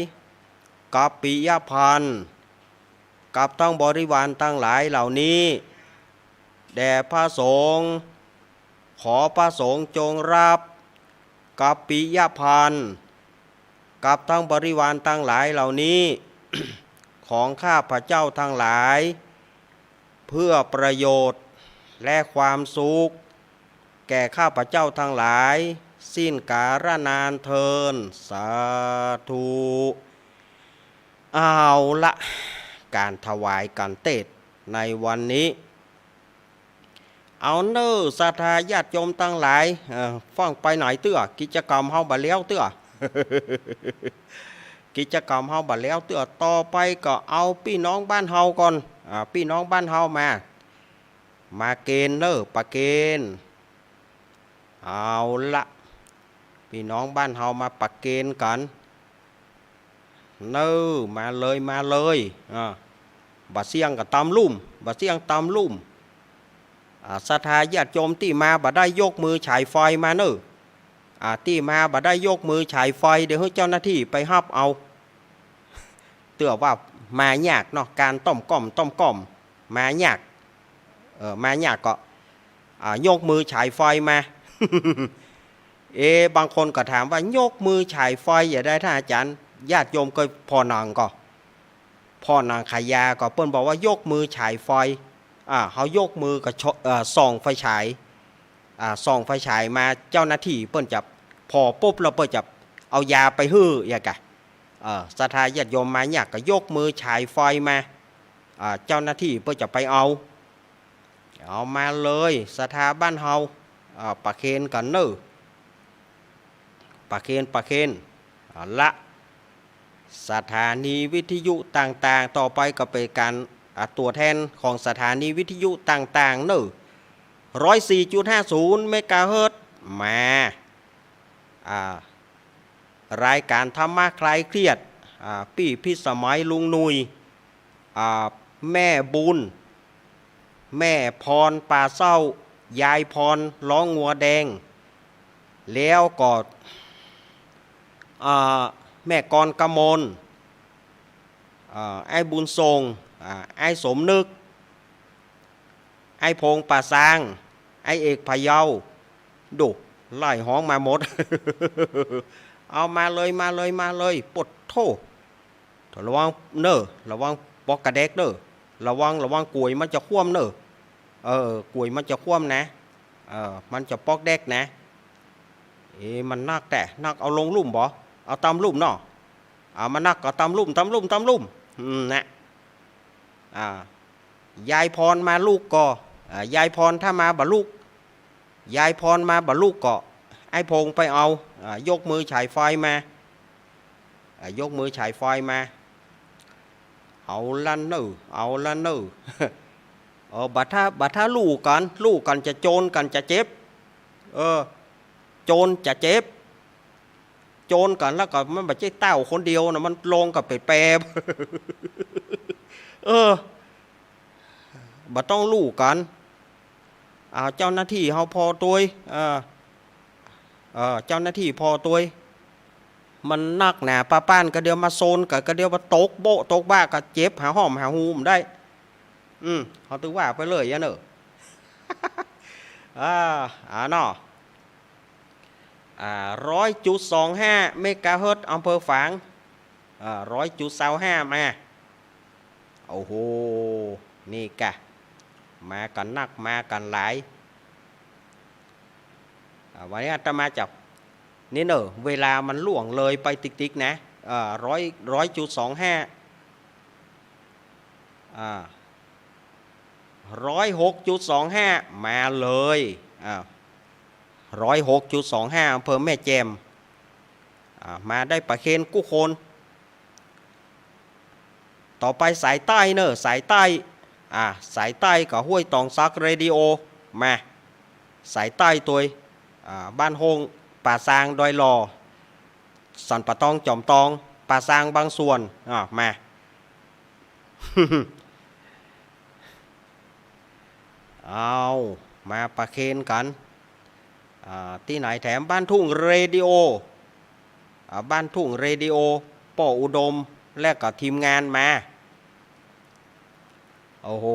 S1: กัปปิยพันธ์กับทั้งบริวารทั้งหลายเหล่านี้แด่พระสงฆ์ขอพระสงฆ์จงรับกัปปิยพันธ์กับทั้งบริวารทั้งหลายเหล่านี้ ของข้าพระเจ้าทั้งหลายเพื่อประโยชน์และความสุขแก่ข้าพระเจ้าทั้งหลายสิ้นกาลนานเทินสาธุเอาละการถวายการเทศน์ในวันนี้เอาเนอศรัทธาญาติโยมทั้งหลายฟังไปหน่อยเตื้อกิจกรรมเฮาบัดแล้วเตื้อ กิจกรรมเฮาบัดแล้วเตื้อต่อไปก็เอาพี่น้องบ้านเฮาก่อนพี่น้องบ้านเฮามาเกณฑ์เนอประเกณฑ์เอาละพี่น้องบ้านเฮามาประเกณฑ์กันเนอมาเลยบัดเสียงกับตามลุ่มบัดเสียงตามลุ่มศรัทธาญาติโยมที่มาบัดได้ยกมือฉายไฟมาเนอะที่มาบัดได้ยกมือฉายไฟเดี๋ยวให้เจ้าหน้าที่ไปฮับเอาเตือว่า มายากเนาะการต้มก้อมมายากมายากก็ยกมือฉายไฟมา บางคนก็ถามว่ายกมือฉายไฟอย่าได้ท่านอาจารย์ญาติโยมก็พ่อนางก็พ่อนางขายาก็เปิ้นบอกว่ายกมือฉายไฟเขายกมือกับส่องไฟฉายส่องไฟฉายมาเจ้าหน้าที่เปิ้นจะพอปุ๊บเราเปิ้นจะเอายาไปฮื้ออย่างกะศรัทธาญาติโยมมาอยากก็ยกมือฉายไฟมาเจ้าหน้าที่เปิ้นจะไปเอามาเลยศรัทธาบ้านเฮาปะเคนกันเนอปะเคนละสถานีวิทยุต่างๆต่อไปก็เป็นการตัวแทนของสถานีวิทยุต่างๆเนอ104.50 เมกะเฮิรตซ์มารายการธรรมะคลายเครียดพี่พิสมัยลุงนุยแม่บุญแม่พรป่าเศร้ายายพรร้องงัวแดงแล้วก็แม่กรกมลไอ้บุญทรงไอ้สมนึกไอ้พงป่าซางไอ้เอกพะเยาดูไล่ห้องมาหมด เอามาเลยปดโทระวังเนอระวังปอกกระเด็กเนอระวังกลวยมันจะคว่ำเนอกลวยมันจะคว่ำนะมันจะปอกเด็กนะมันนักแต่นักเอาลงลุ่มบ่เอาตำลุ่มเนาะมันนักก็ตำลุ่มนะยายพรมาลูกก็ยายพรถ้ามาบ่ลูกยายพรมาบ่ลูกก็ไอ้พงไปเอายกมือฉายไฟมายกมือฉายไฟมาเอาละเนอ บัดถ้าลูกกันจะโจรกันจะเจ็บโจรจะเจ็บโจรกันแล้วก็มันไม่ใช่เต้าคนเดียวนะมันลงกับไปแปรบัดต้องลูกกันเจ้าหน้าที่เขาพอตัวเจ้าหน้าที่พอตัวมันนักหนาป้านก็เดียวมาโซนก็เดียวมาตกโบตกบ้าก็เจ็บหาหอมหาหูมได้เขาตือว่าไปเลยเนอะเนาะ100.25 เมกะเฮิรตซ์อำเภอฝาง100.25 มาโอ้โหนี่กะมากันนักมากันหลายวันนี้อาตมาจับนี่เนอะเวลามันล่วงเลยไปติ๊กๆนะ100.25 106.25 มาเลย106.25 อำเภอแม่แจ่มมาได้ปะเคนกู้คนต่อไปสายใต้เนอะสายใต้สายใต้กับห้วยตองซักเรดิโอมาสายใต้ตัวบ้านโฮงป่าซางดอยหล่อสันปะตองจอมตองป่าซางบางส่วนมา เอามาประเคนกันที่ไหนแถมบ้านทุ่งเรดิโอบ้านทุ่งเรดิโอป่ออุดมและกับทีมงานมาโอ้โห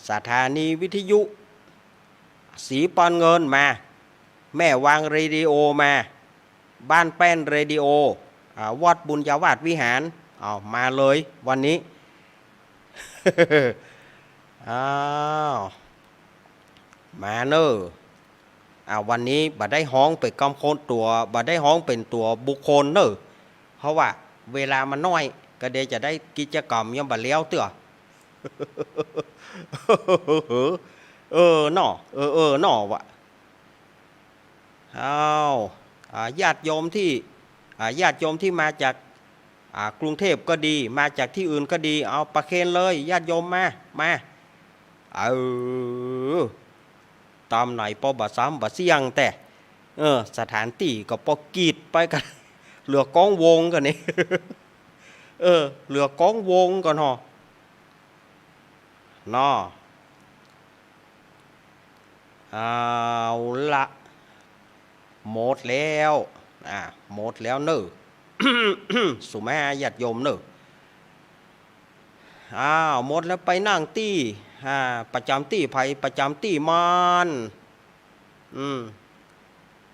S1: สถานีวิทยุสีปอนเงินมาแม่วางเรดิโอมาบ้านแป้นเรดิโอวัดบุญญาวาสวิหารมาเลยวันนี้ มาเนอะวันนี้บัดได้ห้องเป็นกำคนตัวบัดได้ห้องเป็นตัวบุคคลเนอะเพราะว่าเวลามันน้อยก็เดี๋ยวจะได้กิจกรรมยังบัดเลี้ยวเตื้อ เนาะเนาะวะญาติโยมที่มาจากกรุงเทพก็ดีมาจากที่อื่นก็ดีเอาประเคนเลยญาติโยมมาตามไหนปอบะซ้ำบะเสียงแต่สถานที่ก็ปอกีดไปกัน เหลือกองวงกันนี่ เหลือกองวงก่อนหอเนาะเอาละหมดแล้วหมดแล้วเนอะ สุมาญาติโยมเนอะ หมดแล้วไปนั่งตี้ประจำตี้ไผประจำตี้มัน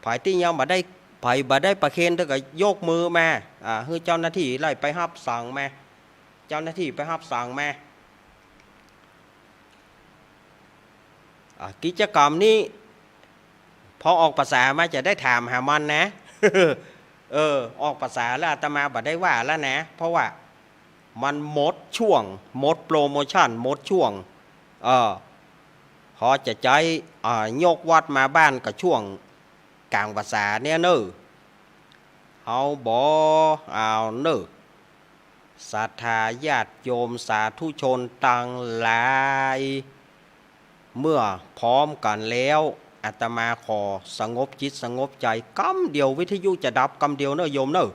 S1: ไผที่ยังบ่ได้ไผบ่ได้ประเคนเท่าก็ยกมือแม่ให้เจ้าหน้าที่ไล่ไปรับสั่งแม่เจ้าหน้าที่ไปรับสั่งแม่กิจกรรมนี้พอออกภาษามาจะได้ถามหามันนะ ออกภาษาแล้วอาตมาบ่ได้ว่าแล้วนะเพราะว่ามันหมดช่วงหมดโปรโมชั่นหมดช่วงพอจะใจยกวัดมาบ้านกับช่วงกลางภาษาเนี่ยเนอะเอาบ่เอาเนอะศรัทธาญาติโยมสาธุชนต่างหลายเมื่อพร้อมกันแล้วอาตมาขอสงบจิตสงบใจกำเดียววิทยุจะดับกำเดียวเนอะโยมเนอะ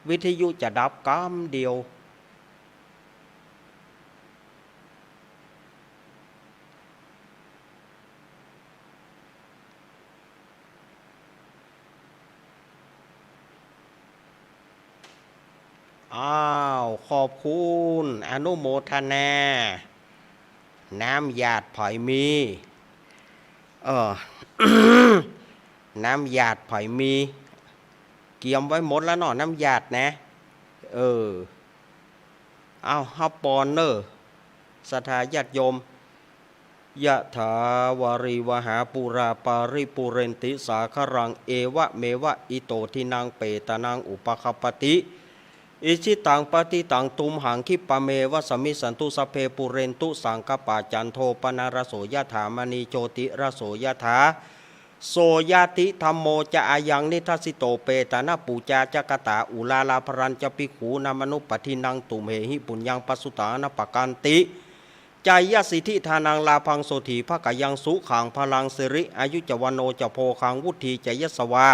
S1: วิทยุจะดับกำเดียวขอบคุณอนุโมทนาน้ำหยาดไผ่มีน้ำหยาดไผ่มีเกียมไว้หมดแล้วเนาะน้ำหยาดนะฮับปอนเนอร์ศรัทธาญาติโยมยะถาวาริวหาปุราปาริปุเรนติสาครังเอวะเมวะอิโตทินังเปตานังอุปคัปปติอิชิตังปฏิตังตุมหังคิปะเมวะสมิสันตุสเพปุเรนตุสังกปาจันโทปนารโสยถามณีโจติรโสยถาโสยติธรรมโมจะอายังนิทัสสิโตเปตานะปูจาจักตาอุลาลาภรัญจปิขูนามนุปทินังตุมเหหิปุญญังปสุตานปกันติใจยสิทธิทานังลาพังโสถีภกยังสุขังพลังสิริอายุจวันโนจะโพคังวุธีจยสวา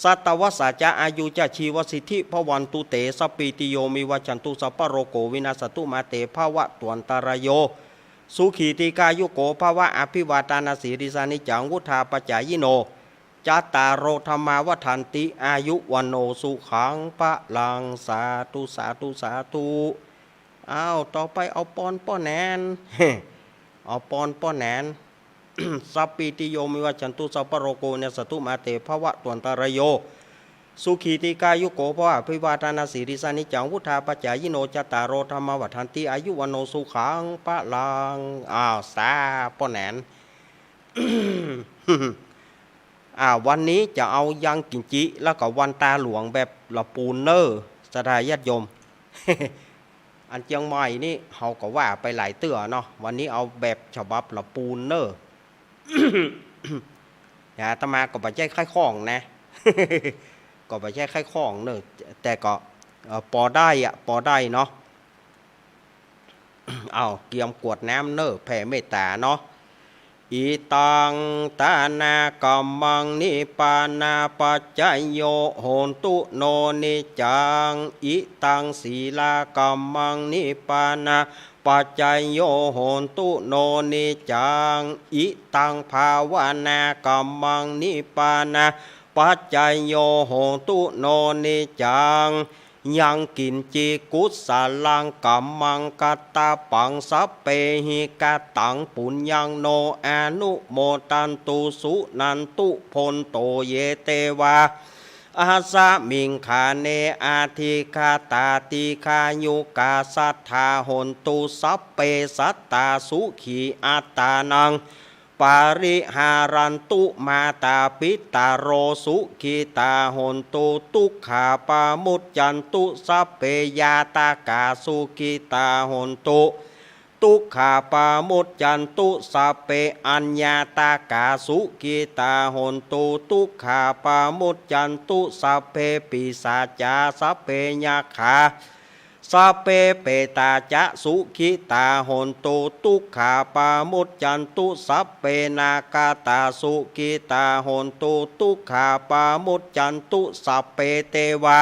S1: สัตวสัจจะอายุจะชีวสิทธิพวันตุเตสปีติโยมิวัจันตุสัพพโรโกวินาสตุมาเตภาวะตวนตารโยสุขีติกายุโกภาวะอภิวาตานาสีริสานิจังวุธาปจายโนจัตตารโรธรรมาวัฏันติอายุวันโนสุขังพะลังสาธุสาธุสาธุต่อไปเอาปอนป้อแนน เอาปอนป้อแนน สัพปิติโยมิวัจันตุสัพพโรโกเนสตุมาเตภวะตวนตารโยสุขีติกายุโกภวะอภิวาทนาสีริสานิจังวุธาปจายโนจัตตารโรธรรมวัฏันติอายุวันโนสุขังพะลังสาป้อแนน วันนี้จะเอายังกินจิแล้วก็วันตาหลวงแบบละปูนเนอร์สถาญาติโยม อันเจียงใหม่นี่เขาก็ว่าไปหลายเตื้อเนาะวันนี้เอาแบบฉบับละปูนเนอร์ อาตมาก็ไปใช้ค่ายข้องนะ ก็ไปใช้ค่ายข้องเนอะแต่ก็พอได้เนาะ เกียมกวดน้ำเนอแผ่เมตตาเนาะอิตังตานากัมมังนิปานาปัจจยโยโหนตุโนนิจังอิตังศีลากัมมังนิปานาปัจจยโยโหนตุโนนิจังอิตังภาวนากัมมังนิปานาปัจจยโยโหนตุโนนิจังยังกินจีกุสาลังกัมมังกัตตาปังสัพเปหิกาตังปุญญังโนอนุโมตันตุสุนันตุพลโตเยเตวาอาสามิงคาเนอาทิคาตาติคายุกาสัทธาหนตุสัพเปสัตตาสุขีอัตตานังปาริหารันตุมาตาปิตาโรสุขีตาหนตุตุขาปามุจจันตุสัพเปยาตากาสุขีตาหนตุตุขาปามุจจันตุสัพเปอัญญาตากาสุขีตาหนตุตุขาปามุจจันตุสัพเพปิสาจาสัพเพญาขาสัพเพเปตาจะสุขิตาหนตุตุขาปามุจจันตุสัพเพนากาตาสุขิตาหนตุตุขาปามุจจันตุสัพเพเตวา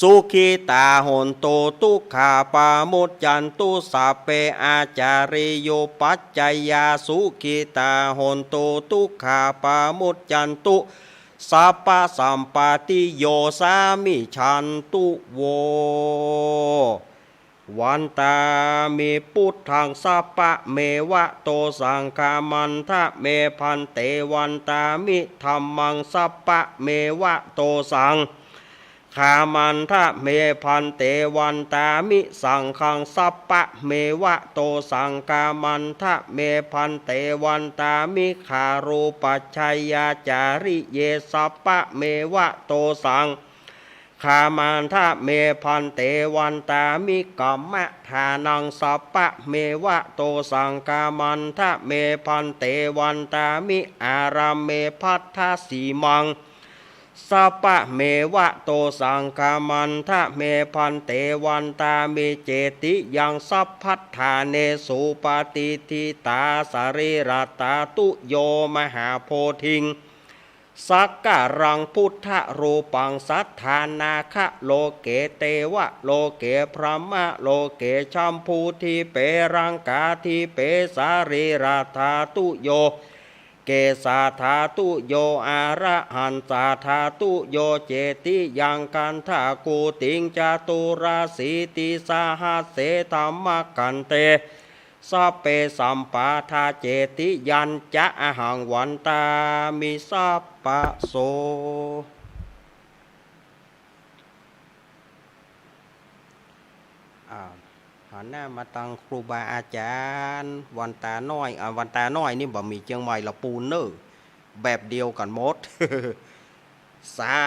S1: สุขิตาหนตุตุขาปามุจจันตุสัพเพอาจาริโยปัจจยาสุขิตาหนตุตุขาปามุจจันตุสัพพะสัมปติโยสามิชันตุโว วันตามีพุทธังสัพพะเมวะโตสังฆามันทะเมพันเตวันตามิธัมมังสัพพะเมวะโตสังฆามันทะเมพันเตวันตามิสังฆังสัพพะเมวะโตสังฆามันทะเมพันเตวันตามิขารูปัชชัยยาจาริเยสัพพะเมวะโตสังฆามันทะเมพันเตวันตามิกัมมะทานังสัพพะเมวะโตสังฆามันทะเมพันเตวันตามิอารามเมพัทธสีมังสัพพะเมวะโตสังฆามันทะเมพันเตวันตามิเจติยังสัพพัทธาเนสุปฏิทิตาสรีรตาตุโยมหาโพธิงสักการังพุทธรูปังสัทธานาคะโลเกเตวะโลเกพระมะโลเกชัมพูทิเปรังกาทิเปสารีราธาตุโยเกสาธาตุโยอาระหันสาธาตุโยเจติยังกันทากูติงจตุราสีติสาหัสเสธรรมกันเตสัพเพสัมปาทาเจติยันจะอหังวันตามิสัพปะโสหันหน้ามาตังครูบาอาจารย์วันตาน้อยวันตาน้อยนี่บ่มีเชียงใหม่ละปูนเนอแบบเดียวกันหมด สา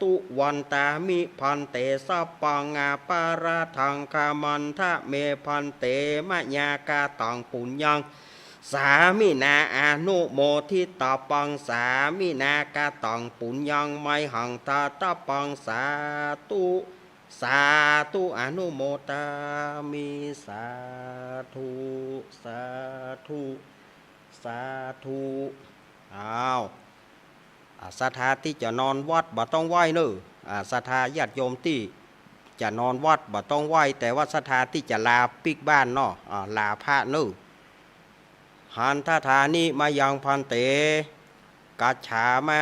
S1: ธุวันตามิพันเตสัพปังอาปาราทังคามันทะเมพันเตมะญากาตังปุญญังสามินาอนุโมทิตาปังสามินากาตังปุญญังไมหังตาตาปังสาธุสาธุอนุโมตามิสาธุสาธุสาธุอ้าวศรัทธาที่จะนอนวัดบ่ต้องไหว้เนอะศรัทธาญาติโยมที่จะนอนวัดบ่ต้องไหว้แต่ว่าศรัทธาที่จะลาปิกบ้านเนาะลาพระเนอะหันทธานิมายังพันเตกัจฉามะ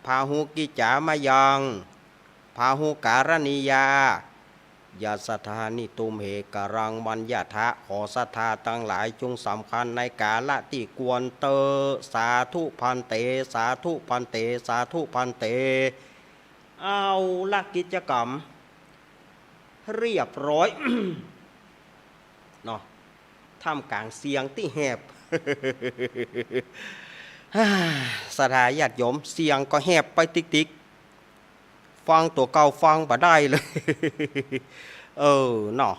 S1: พาหุกิจามายังพาหุการณียายาศรัทธานิตุมเหกรังมัญญาทะขอศรัทธาตั้งหลายจงสำคัญในกาละที่กวนเตอสาธุพันเตสาธุพันเตสาธุพันเตเอาละกิจกรรมเรียบร้อย เนาะท่ามกลางเสียงที่แหบ ศรัทธาญาติโยมเสียงก็แหบไปติ๊กฟังตัวเก่าฟังบ่ได้เลย เนาะ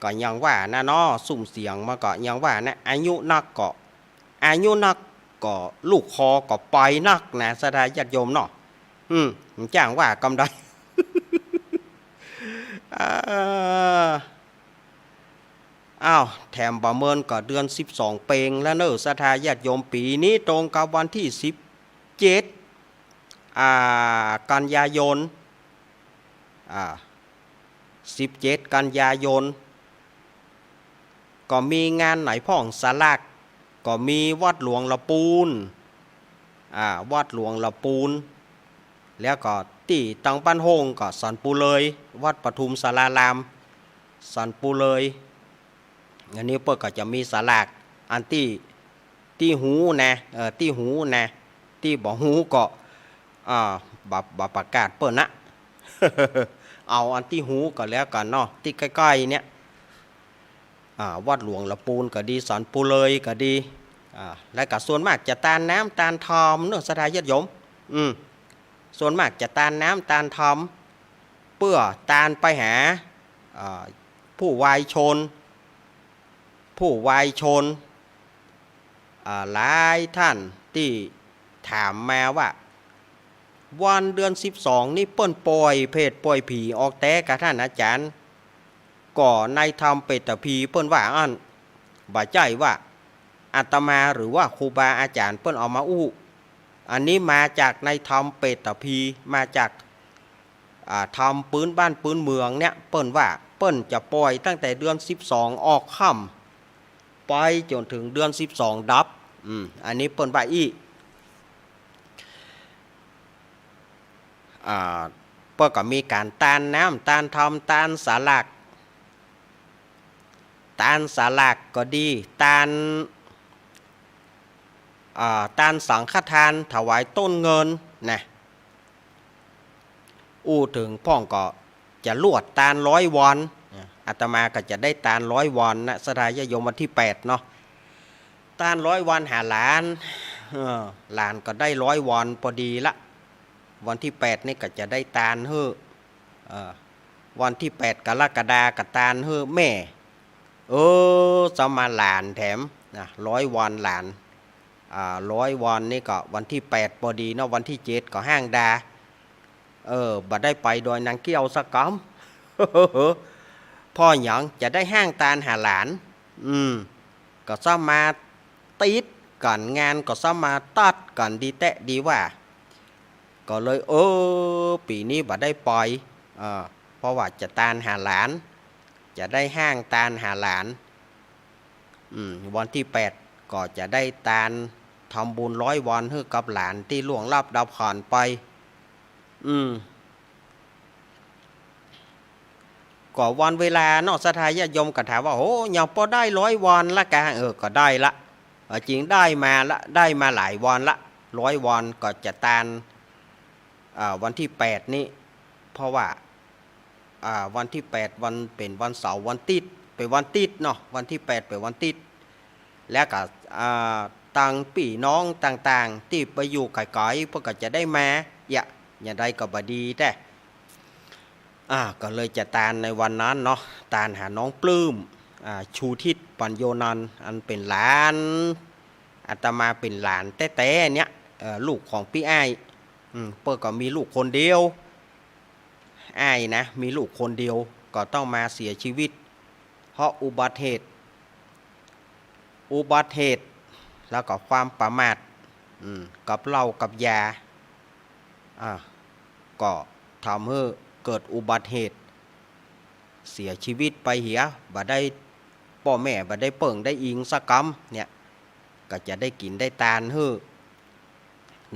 S1: ก็ยังว่านะเนาะสุ่มเสียงมาก็ยังว่านะอายุนักก็ลูกคอก็ไปนักนะศรัทธาญาติโยมเนาะจ้างว่ากำได อ้าวแถมประเมินก็เดือน12เปงแล้วเนอะศรัทธาญาติโยมปีนี้ตรงกับวันที่17กันยายน17กันยายนก็มีงานไหนพ่องสลักก็มีวัดหลวงละปูนวัดหลวงละปูนแล้วก็ที่ตังบ้านโฮงก็สันปูเลยวัดปทุมสารารามสันปูเลยอันนี้เปิดก็จะมีสลักอันที่หูนะที่หูนะที่บ่หูก็บ่ประกาศเปิดนะ เอาอันที่หูก็แล้วกันเนาะที่ใกล้ๆเนี่ยวัดหลวงละปูนก็ดีสันปูเลยก็ดีและก็ส่วนมากจะตานน้ำตานทอมเนอะศรัทธาญาติโยมส่วนมากจะตานน้ำตานทอมเพื่อตานไปหาผู้วายชนหลายท่านที่ถามมาว่าวันเดือน12นี่เปิ้นปล่อยเพศปล่อยผีออกแต่กับท่านอาจารย์ก่อในธรรมเปตพีเปิ้นว่าอันบ่ใจว่าอาตมาหรือว่าครูบาอาจารย์เปิ้นเอามาอู้อันนี้มาจากในธรรมเปตพีมาจากธรรมปืนบ้านปืนเมืองเนี่ยเปิ้นว่าเปิ้นจะปล่อยตั้งแต่เดือน12ออกค่ำไปจนถึงเดือน12ดับอันนี้เปิ้นว่าอี เพื่อก็มีการตานน้ำตานทอมตานสาลักตานสาลักก็ดีตานตานสังฆทานถวายต้นเงินนะอู้ถึงพ่องก็จะลวดตาน100 วอนอาตมาก็จะได้ตาน100 วอนนะสถายโยมวันที่8เนาะตาน100 วอนหาหลานหลานก็ได้100 วอนพอดีละวันที่8นี่ก็จะได้ตานเฮ้อวันที่8กรกฎาคมก็ตานเฮ้อแม่สมาหลานแถมนะ100 วอนหลาน100 วอนนี่ก็วันที่8พอดีเนาะวันที่7ก็ห้างดาบัดได้ไปโดยนางเกี้ยวสักกำพ่อหยังจะได้ห้างตานหาหลานก็สมาติดกันงานก็สมาตัดกันดีแตะดีว่าก็เลยปีนี้บัดได้ปล่อยเพราะว่าจะตานหาหลานจะได้ห้างตานหาหลานวันที่8ก็จะได้ตานทำบุญ100 วอนให้กับหลานที่ล่วงลับดับขันไปก็วันเวลาเนาะสถาญาติโยมก็ถามว่าโอ้ยังพอได้100 วอนละกะก็ได้ละจริงได้มาละได้มาหลายวอนละ100 วอนก็จะตานวันที่8นี้เพราะว่าวันที่8วันเป็นวันเสาร์วันติดเป็นวันติดเนาะวันที่8เป็นวันติดแล้วก็ต่างพี่น้องต่างๆที่ไปอยู่ไกลๆพวกก็จะได้มาอย่างใดก็บดีแต่ก็เลยจะตานในวันนั้นเนาะตานหาน้องปลื้มชูทิศปัญโยนันท์อันเป็นหลานอาตมาเป็นหลานแต่เนี้ยลูกของพี่อ้ายเปิ้ลก็มีลูกคนเดียวอ้ายนะมีลูกคนเดียวก็ต้องมาเสียชีวิตเพราะอุบัติเหตุแล้วก็ความประมาทกับเหล้ากับยาก็ทำให้เกิดอุบัติเหตุเสียชีวิตไปเหียบ่ได้พ่อแม่บ่ได้เปิ่งได้อิงสักกำเนี่ยก็จะได้กินได้ตานให้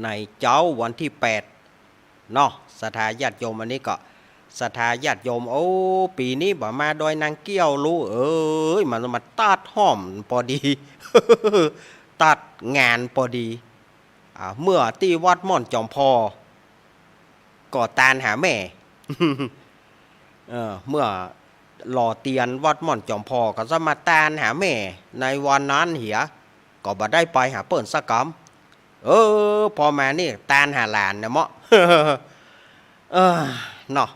S1: ในเจ้าวันที่8เนาะศรัทธาญาติโยมอันนี้ก็ศรัทธาญาติโยมปีนี้บ่มาโดยนางเกี้ยวรู้มันมาตัดห้อมพอดี ตัดงานพอดีเมื่อที่วัดม่อนจอมพอก็ตานหาแม่ เมื่อหล่อเตียนวัดม่อนจอมพอก็จะมาตานหาแม่ในวันนั้นเหียก็บ่ได้ไปหาเปิ้นสักกำพอมานี่ตานหาหลานเนี่ยเมาะ เนาะ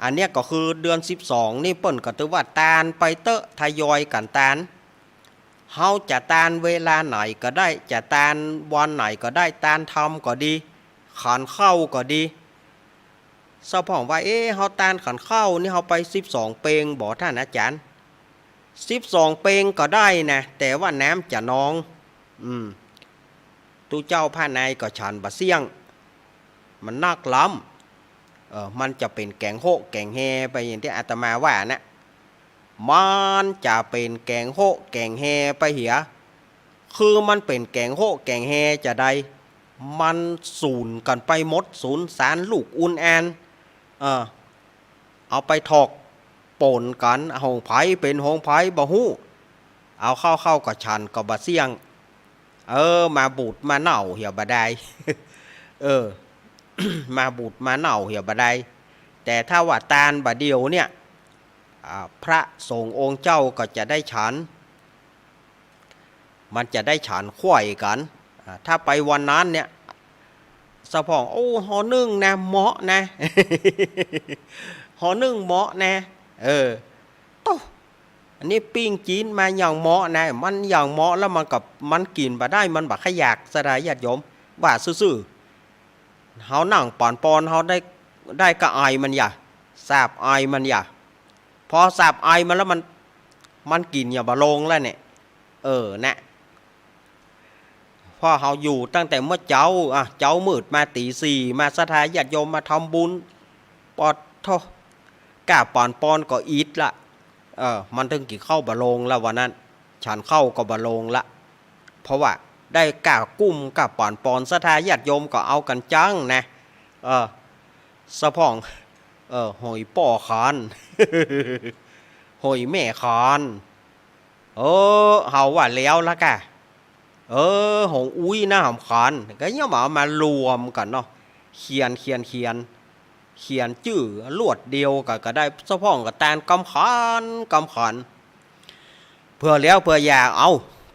S1: อันเนี้ยก็คือเดือน12นี่เปิ้นก็ถือว่าตานไปเตอะทยอยกันตานเฮาจะตานเวลาไหนก็ได้จะตานวันไหนก็ได้ตานทำก็ดีขันเข้าก็ดีสะพ่องว่าเฮาตานขันเข้านี่เฮาไป12 เปงบอกท่านอาจารย์12 เปงก็ได้นะแต่ว่าน้ำจะนองตูเจ้าพระนายก็ฉันบะเสี่ยงมันนักล้ำมันจะเป็นแกงโฮแกงแฮไปอย่างที่อาตมาว่านะมันจะเป็นแกงโฮแกงแฮไปเหียคือมันเป็นแกงโฮแกงแฮจะได้มันสูญกันไปหมดสูญสารลูกอุ่นแอนเอาไปถอกป่นกันหงไผ่เป็นหงไผ่บ่ฮู้เอาเข้ากับฉันกับบะเสี่ยงมาบูดมาเน่าเหี่ยวบะได้ มาบูดมาเน่าเหี่ยวบะได้แต่ถ้าว่าตานบะเดียวเนี่ยพระสงฆ์องค์เจ้าก็จะได้ฉันมันจะได้ฉันขวยกันถ้าไปวันนั้นเนี่ยสะพองหอนึ่งนะเหมาะนะ หอนึ่งเหมาะนะโตอันนี้ปิ้งจีนมาอย่างเหมาะนะมันอย่างเหมาะแล้วมันกินบะได้มันบะขยักสลายญาติโยมว่าซื่อๆเฮานั่งปอนเฮาได้กระไอมันอย่าสาบไอมันอย่าพอสาบไอมันแล้วมันกินอย่าบะลงแล้วเนี่ยนะพ่อเฮาอยู่ตั้งแต่เมื่อเจ้ามืดมาตี 4มาศรัทธาญาติโยมมาทำบุญปอดโทกล้าปอนก็อีทละมันถึงกี่เข้าบะลงแล้ววันนั้นฉันเข้าก็บะลงละเพราะว่าได้กล้ากุ้มกล้าปอนศรัทธาญาติโยมก็เอากันจังนะ สะพองหอยป่อคาน หอยแม่คานเฮาว่าแล้วละกะหงอุ้ยหน้าหำคานก็ยังมารวมกันเนาะเขียนชื่อลวดเดียวก็ได้สะพองกับแตนกำขันเพื่อแล้วเพื่ออย่าเอา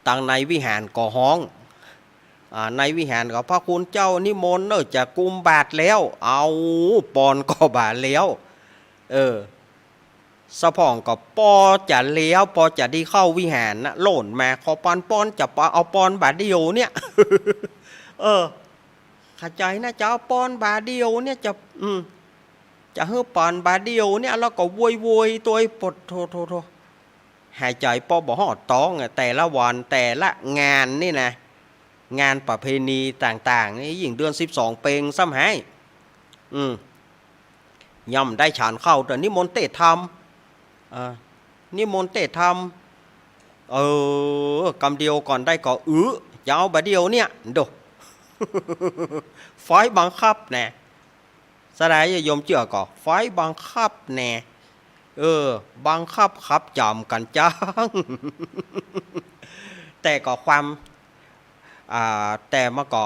S1: ตังในวิหารก่อห้องในวิหารก็พระคุณเจ้านิมนต์เนอะจะกุมบาทแล้วเอาปอนก็บาทแล้วสะพองก็ปอจะเลี้ยวปอจะดีเข้าวิหารนะโหล่นมาขอปอนจะเอาปอนบาทเดียวเนี่ย เข้าใจนะจะเอาปอนบาทเดียวเนี่ยจะให้ปอนบาทเดียวเนี่ยแล้วก็โวยตัวปดโทหายใจปอบ่หอดต้องแต่ละวันแต่ละงานนี่นะงานประเพณีต่างๆนี่ยิ่งเดือน12เป็งซ้ำให้ย่ำได้ฉันเข้าแต่นิมนต์เตะธรรมนิมนต์เตะธรรมกำเดียวก่อนได้ก็จะเอาบาเดียวเนี่ยดู ไฟบังคับแน่สลายโยมเชื่อก่อไฟบังคับแน่บังคับขับจอมกันจัง แต่ก็ความแต่มาก็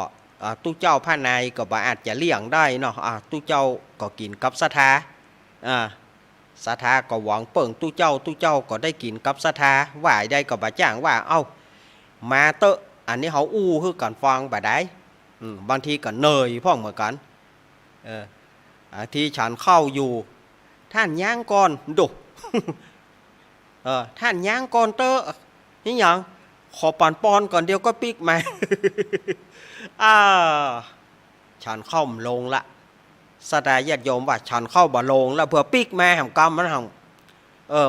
S1: ตู้เจ้าพระนายก็บ่อาจจะเลี้ยงได้เนาะตู้เจ้าก็กินกับศรัทธาศรัทธาก็หวังเปิ่งตู้เจ้าก็ได้กินกับศรัทธาว่าได้ก็บ่จ้างว่าเอ้ามาเตอะอันนี้เขาคือกันฟังบ่ได้บางทีก็เนยพ่องเหมือนกันที่ฉันเข้าอยู่ท่านย่างก่อนดุ ท่านย่างก่อนเตอะนี่ยังขอปอนก่อนเดียวก็ปิกมา ฉันเข้าลงละสดายญาติโยมว่าฉันเข้าบ่ลงแล้วเพื่อปิกมาแห่งกรรมมันหัง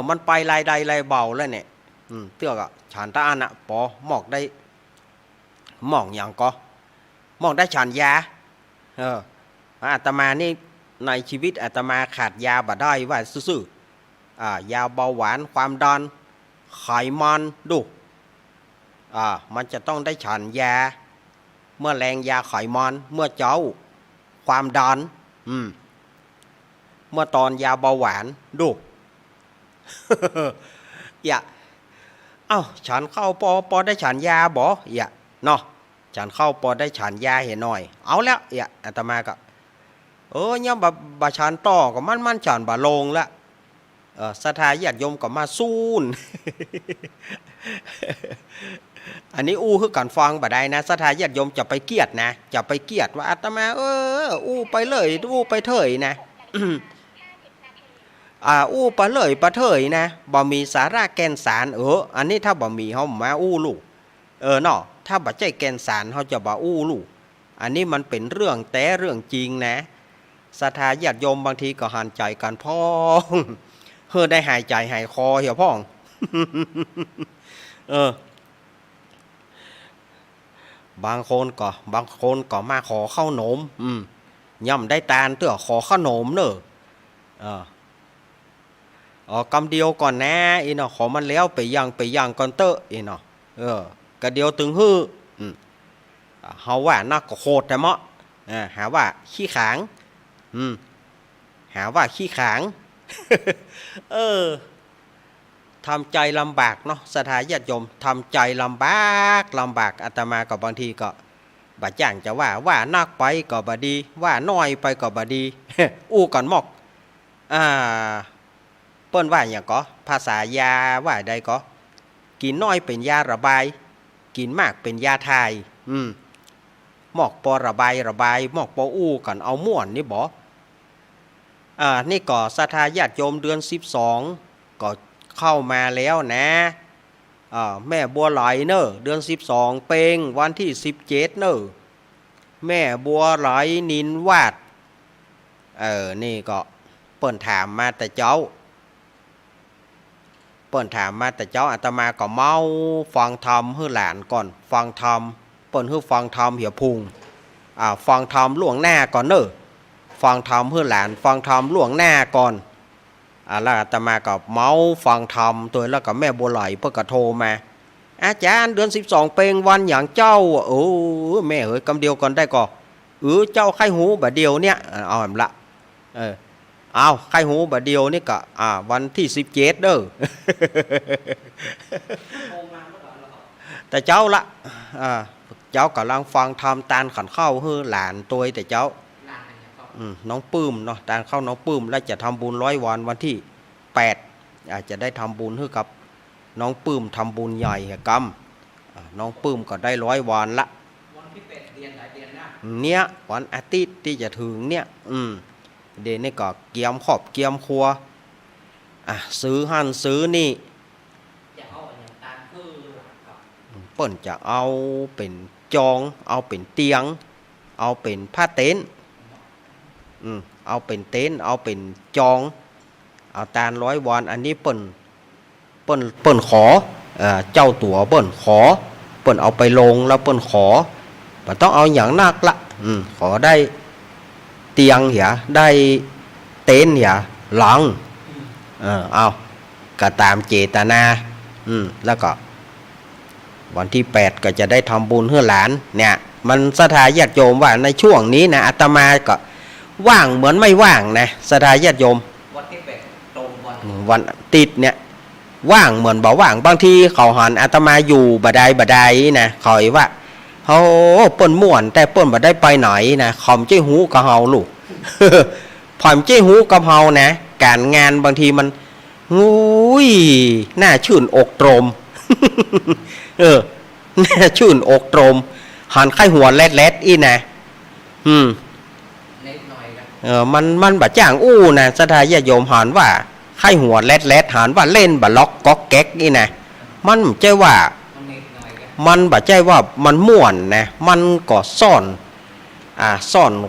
S1: มันไปลายใดลายเบาแล้วเนี่ยเตื้อกฉันตาอันปอหมอกได้หมอกอย่างก็หมอกได้ฉันยาอาตมานี่ในชีวิตอาตมาขาดยาบ่ได้ว่าซื่อยาเบาหวานความดันไขมันดูมันจะต้องได้ฉันยาเมื่อแรงยาไขมันเมื่อเจ้าความดันเมื่อตอนยาเบาหวานดู อย่าฉันเข้าปอได้ฉันยาบ่อย่าเนาะฉันเข้าปอได้ฉันยาเห็นหน่อยเอาแล้วอย่าอาตมาก็เนี่ยบาฉันต่อก็มันฉันบาลงละศรัทธาญาติโยมก็มาสู้น อันนี้คือการฟังบ่ได้นะศรัทธาญาติโยมจะไปเกียดนะจะไปเกียดว่าอาตมาไปเลยไปเถยนะ ไปเลยไปเถยนะบ่มีสาระแก่นสารอันนี้ถ้าบ่มีเฮามาลูกเนาะถ้าบ่ใจแก่นสารเฮาจะบ่ลูกอันนี้มันเป็นเรื่องแต่เรื่องจริงนะศรัทธาญาติโยมบางทีก็หันใจกันพ้องได้หายใจหายคอเหี่ยวพ้อง บางคนก็มาขอข้าวหนมย่ำได้ตาลเตื้อขอข้าวหนมเนอะกำเดียวก่อนนะอีเนาะขอมันแล้วไปยังก่อนเตอะอีเนาะกะเดียวตึงฮื้อเฮาว่านักก็โคตรแต่เมาะหาว่าขี้ขางหาว่าขี้ขาง ทำใจลำบากเนาะศรัทธาญาติโยมทำใจลำบากอาตมาก็บางทีก็บาจ้างจะว่านักไปก็บดีว่าน้อยไปก็บดี ก่อนหมอกเปิ้นว่าอย่างก็ภาษายาว่าใดก็กินน้อยเป็นยาระบายกินมากเป็นยาทายหมอกปอระบายหมอกปอกันเอาม่วนนี่บ่นี่ก็ศรัทธาญาติโยมเดือน12ก็เข้ามาแล้วนะแม่บัวไหลเนอะเดือน12เป็งวันที่17เนอะแม่บัวไหลนินวาดนี่ก็เปิ้นถามมาแต่เจ้าอาตมาก็เมาฟังธรรมให้หลานก่อนฟังธรรมเปิ้นให้ฟังธรรมเหี่ยพุงฟังธรรมล่วงหน้าก่อนเนอะฟังธรรมให้หลานฟังธรรมล่วงหน้าก่อนแล้วอาตมาก็เมาฟังธรรมตัวแล้วก็แม่บัวไหลเพื่อก็โทรมาอาจารย์เดือน12เป็งวันอย่างเจ้าแม่เอ๋ยกำเดียวก่อนได้ก็เจ้าไข้หูบะเดียวเนี่ยเอาละ เอาใครหูบดเดียวนี่ก็วันที่17เด้อ แต่เจ้าละเจ้ากำลังฟังทำตาลขันเข้าเฮือหลานตัวแต่เจ้าน้องปื้มเนาะตาลเข้าน้องปื้มแล้วจะทำบุญ100 วันวันที่8อาจจะได้ทำบุญให้กับน้องปื้มทำบุญใหญ่กรรมน้องปื้มก็ได้100 วันละ
S2: วันที่8เดือนหลายเดือนนะ
S1: เนี่ยวันอาทิตย์ที่จะถึงเนี่ยเดี๋ยวนี้ก็เกียมขอบเกียมครัวซื้อหั่นซื้อนี่
S2: จะเอาอย่างตาลคือ
S1: เปิ้นจะเอาเป็นจองเอาเป็นเตียงเอาเป็นผ้าเต็นท์เอาเป็นเต็นท์เอาเป็นจองเอาตาล100 วันอันนี้เปิ้นขอเจ้าตัวเปิ้นขอเปิ้นเอาไปลงแล้วเปิ้นขอมันต้องเอาอย่างนักละขอได้เตียงเหียได้เต็นท์เหียหลังเอาก็ตามเจตนาแล้วก็วันที่8ก็จะได้ทำบุญเพื่อหลานเนี่ยมันศรัทธาญาติโยมว่าในช่วงนี้นะอาตมาก็ว่างเหมือนไม่ว่างนะศรัทธาญาติโยม
S2: วันที่8ตรง
S1: วันติดเนี่ยว่างเหมือนบ่ว่างบางทีเขาหันอาตมาอยู่บดายนะคอยว่าเขาเปิ้นม่วนแต่เปิ้นบ่ได้ไปไหนนะขอมใจหูกับเฮาลูก ผ่อมใจหูกับเฮานะการงานบางทีมันน่าชื่นอกตรม น่าชื่นอกตรมหันไข้หัวแลดอีนะ
S2: นิดหน่อยครับ
S1: มันบ่จ้างนะศรัทธาญาติโยมหันว่าไข้หัวแลดหันว่าเล่นบ่ล็อกก๊อกแก๊กนี่นะมันบ่ใช่ว่ามันบ่ใช่ว่ามันม่วนนะมันก็ซ่อน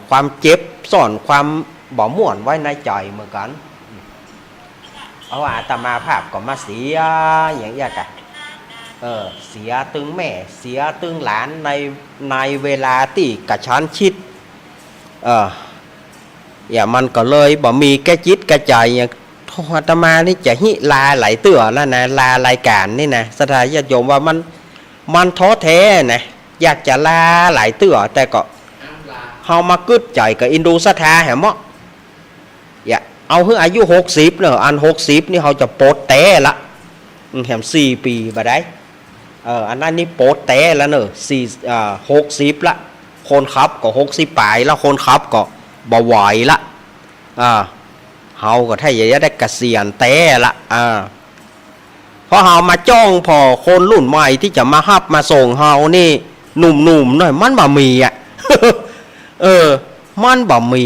S1: ความเจ็บซ่อนความบ่ม่วนไว้ในใจเหมือนกันเอาอาตมาภาพก็มาเสียอย่างยากะเสียตึงแม่เสียตึงหลานในเวลาที่กระชั้นชิดมันก็เลยบ่มีแก้จิตกระใจอย่างอาตมานี่จะหิลาไหลเตื่อแล้วนะลารายการนี่นะศรัทธาญาติโยมว่ามันท้อแท้นะอยากจะลาหลายเตื่อแต่ก็เฮามากึดใจกับอินดูศรัทธาแหมะเอาเพื่ออายุ60เนอะอัน60นี่เขาจะโปดแต่ละแหม4 ปีบ่ได้อันนั้นนี่โปดแต่แล้วเนอะ60ละคนขับก็60 ปลายแล้วคนขับก็บ่ไหวละเฮาก็ถ้าอยากจะได้เกษียณแต่ละเพราะเฮามาจ้องพอคนรุ่นใหม่ที่จะมาฮับมาส่งเฮานี่หนุ่มๆหน่อยมันบ่มีมันบ่มี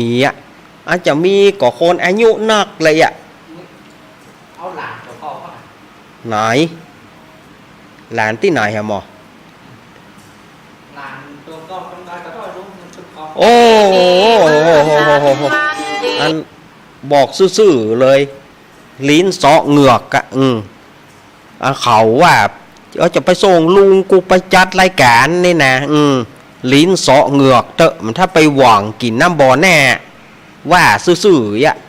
S1: อาจจะมีก็คนอายุนักเลย
S2: เอาหลานตัวพ่อเขา
S1: ไหนหลานที่ไหนฮะหมอ
S2: หลานตัวก็คนน้อยก็ต้องรู้มันเป็นพ่อ
S1: โอ้อันบอกซื่อๆเลยลิ้นเสาะเหงือกเขาว่าจะไปส่งลุงกูไปจัดรายการนี่นะลิ้นเสาะเหงือกเตอะมันถ้าไปหวังกินน้ำบ่อแน่ว่าซื่อ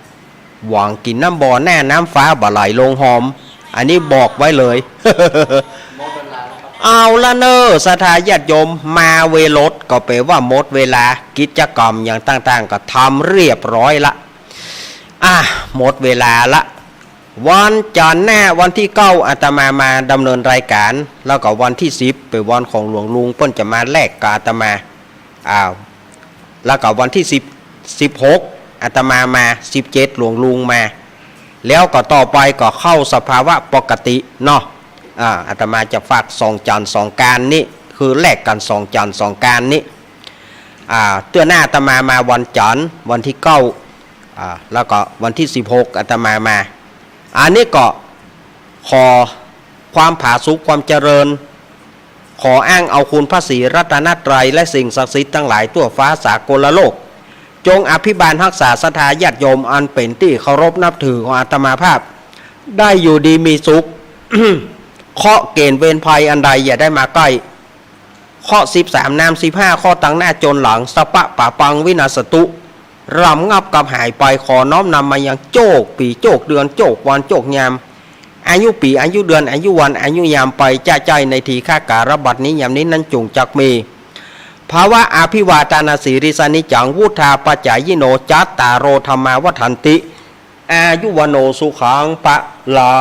S1: ๆหวังกินน้ำบ่อแน่น้ำฟ้าบ่ไหลลงหอมอันนี้บอกไว้เลย เอาละเนอศรัทธาญาติโยมมาเวลดก็แปลว่าหมดเวลากิจกรรมอย่างต่างๆก็ทำเรียบร้อยละหมดเวลาละวันจันทร์หน้าวันที่9อาตมาดำเนินรายการแล้วก็วันที่10เป็นวันของหลวงลุงเพิ่นจะมาแลกกับอาตมาแล้วก็วันที่16อาตมา17หลวงลุงมาแล้วก็ต่อไปก็เข้าสภาวะปกติเนาะอาตมาจะฝาก2 จันทร์ 2 การนี้คือแลกกัน2 จันทร์ 2 การนี้เตือนหน้าอาตมาวันจันทร์วันที่9แล้วก็วันที่16อาตมาอันนี้ก็ขอความผาสุกความเจริญขออ้างเอาคุณพระศรีรัตนตรัยและสิ่งศักดิ์สิทธิ์ทั้งหลายทั่วฟ้าสากลโลกจงอภิบาลรักษาศรัทธาญาติโยมอันเป็นที่เคารพนับถือของอาตมาภาพได้อยู่ดีมีสุข เคาะเกณฑ์เวรภัยอันใดอย่าได้มาใกล้เคาะ13นาม15ข้อตั้งหน้าจนหลังสปะป่าปังวินาศตุรำงับกับหายไปขอน้อมนำมายังโจกปีโจกเดือนโจกวันโจกยามอายุปีอายุเดือนอายุวันอายุยามไปจ้าใจในทีข้าการบัดนี้ยามนี้นั้นจงจักมี ภาวะอภิวาตานาสีริสานิจังวุธาปัจจายโนจัตตารโรธรรมาวัฏันติอายุวโนสุขังปะลา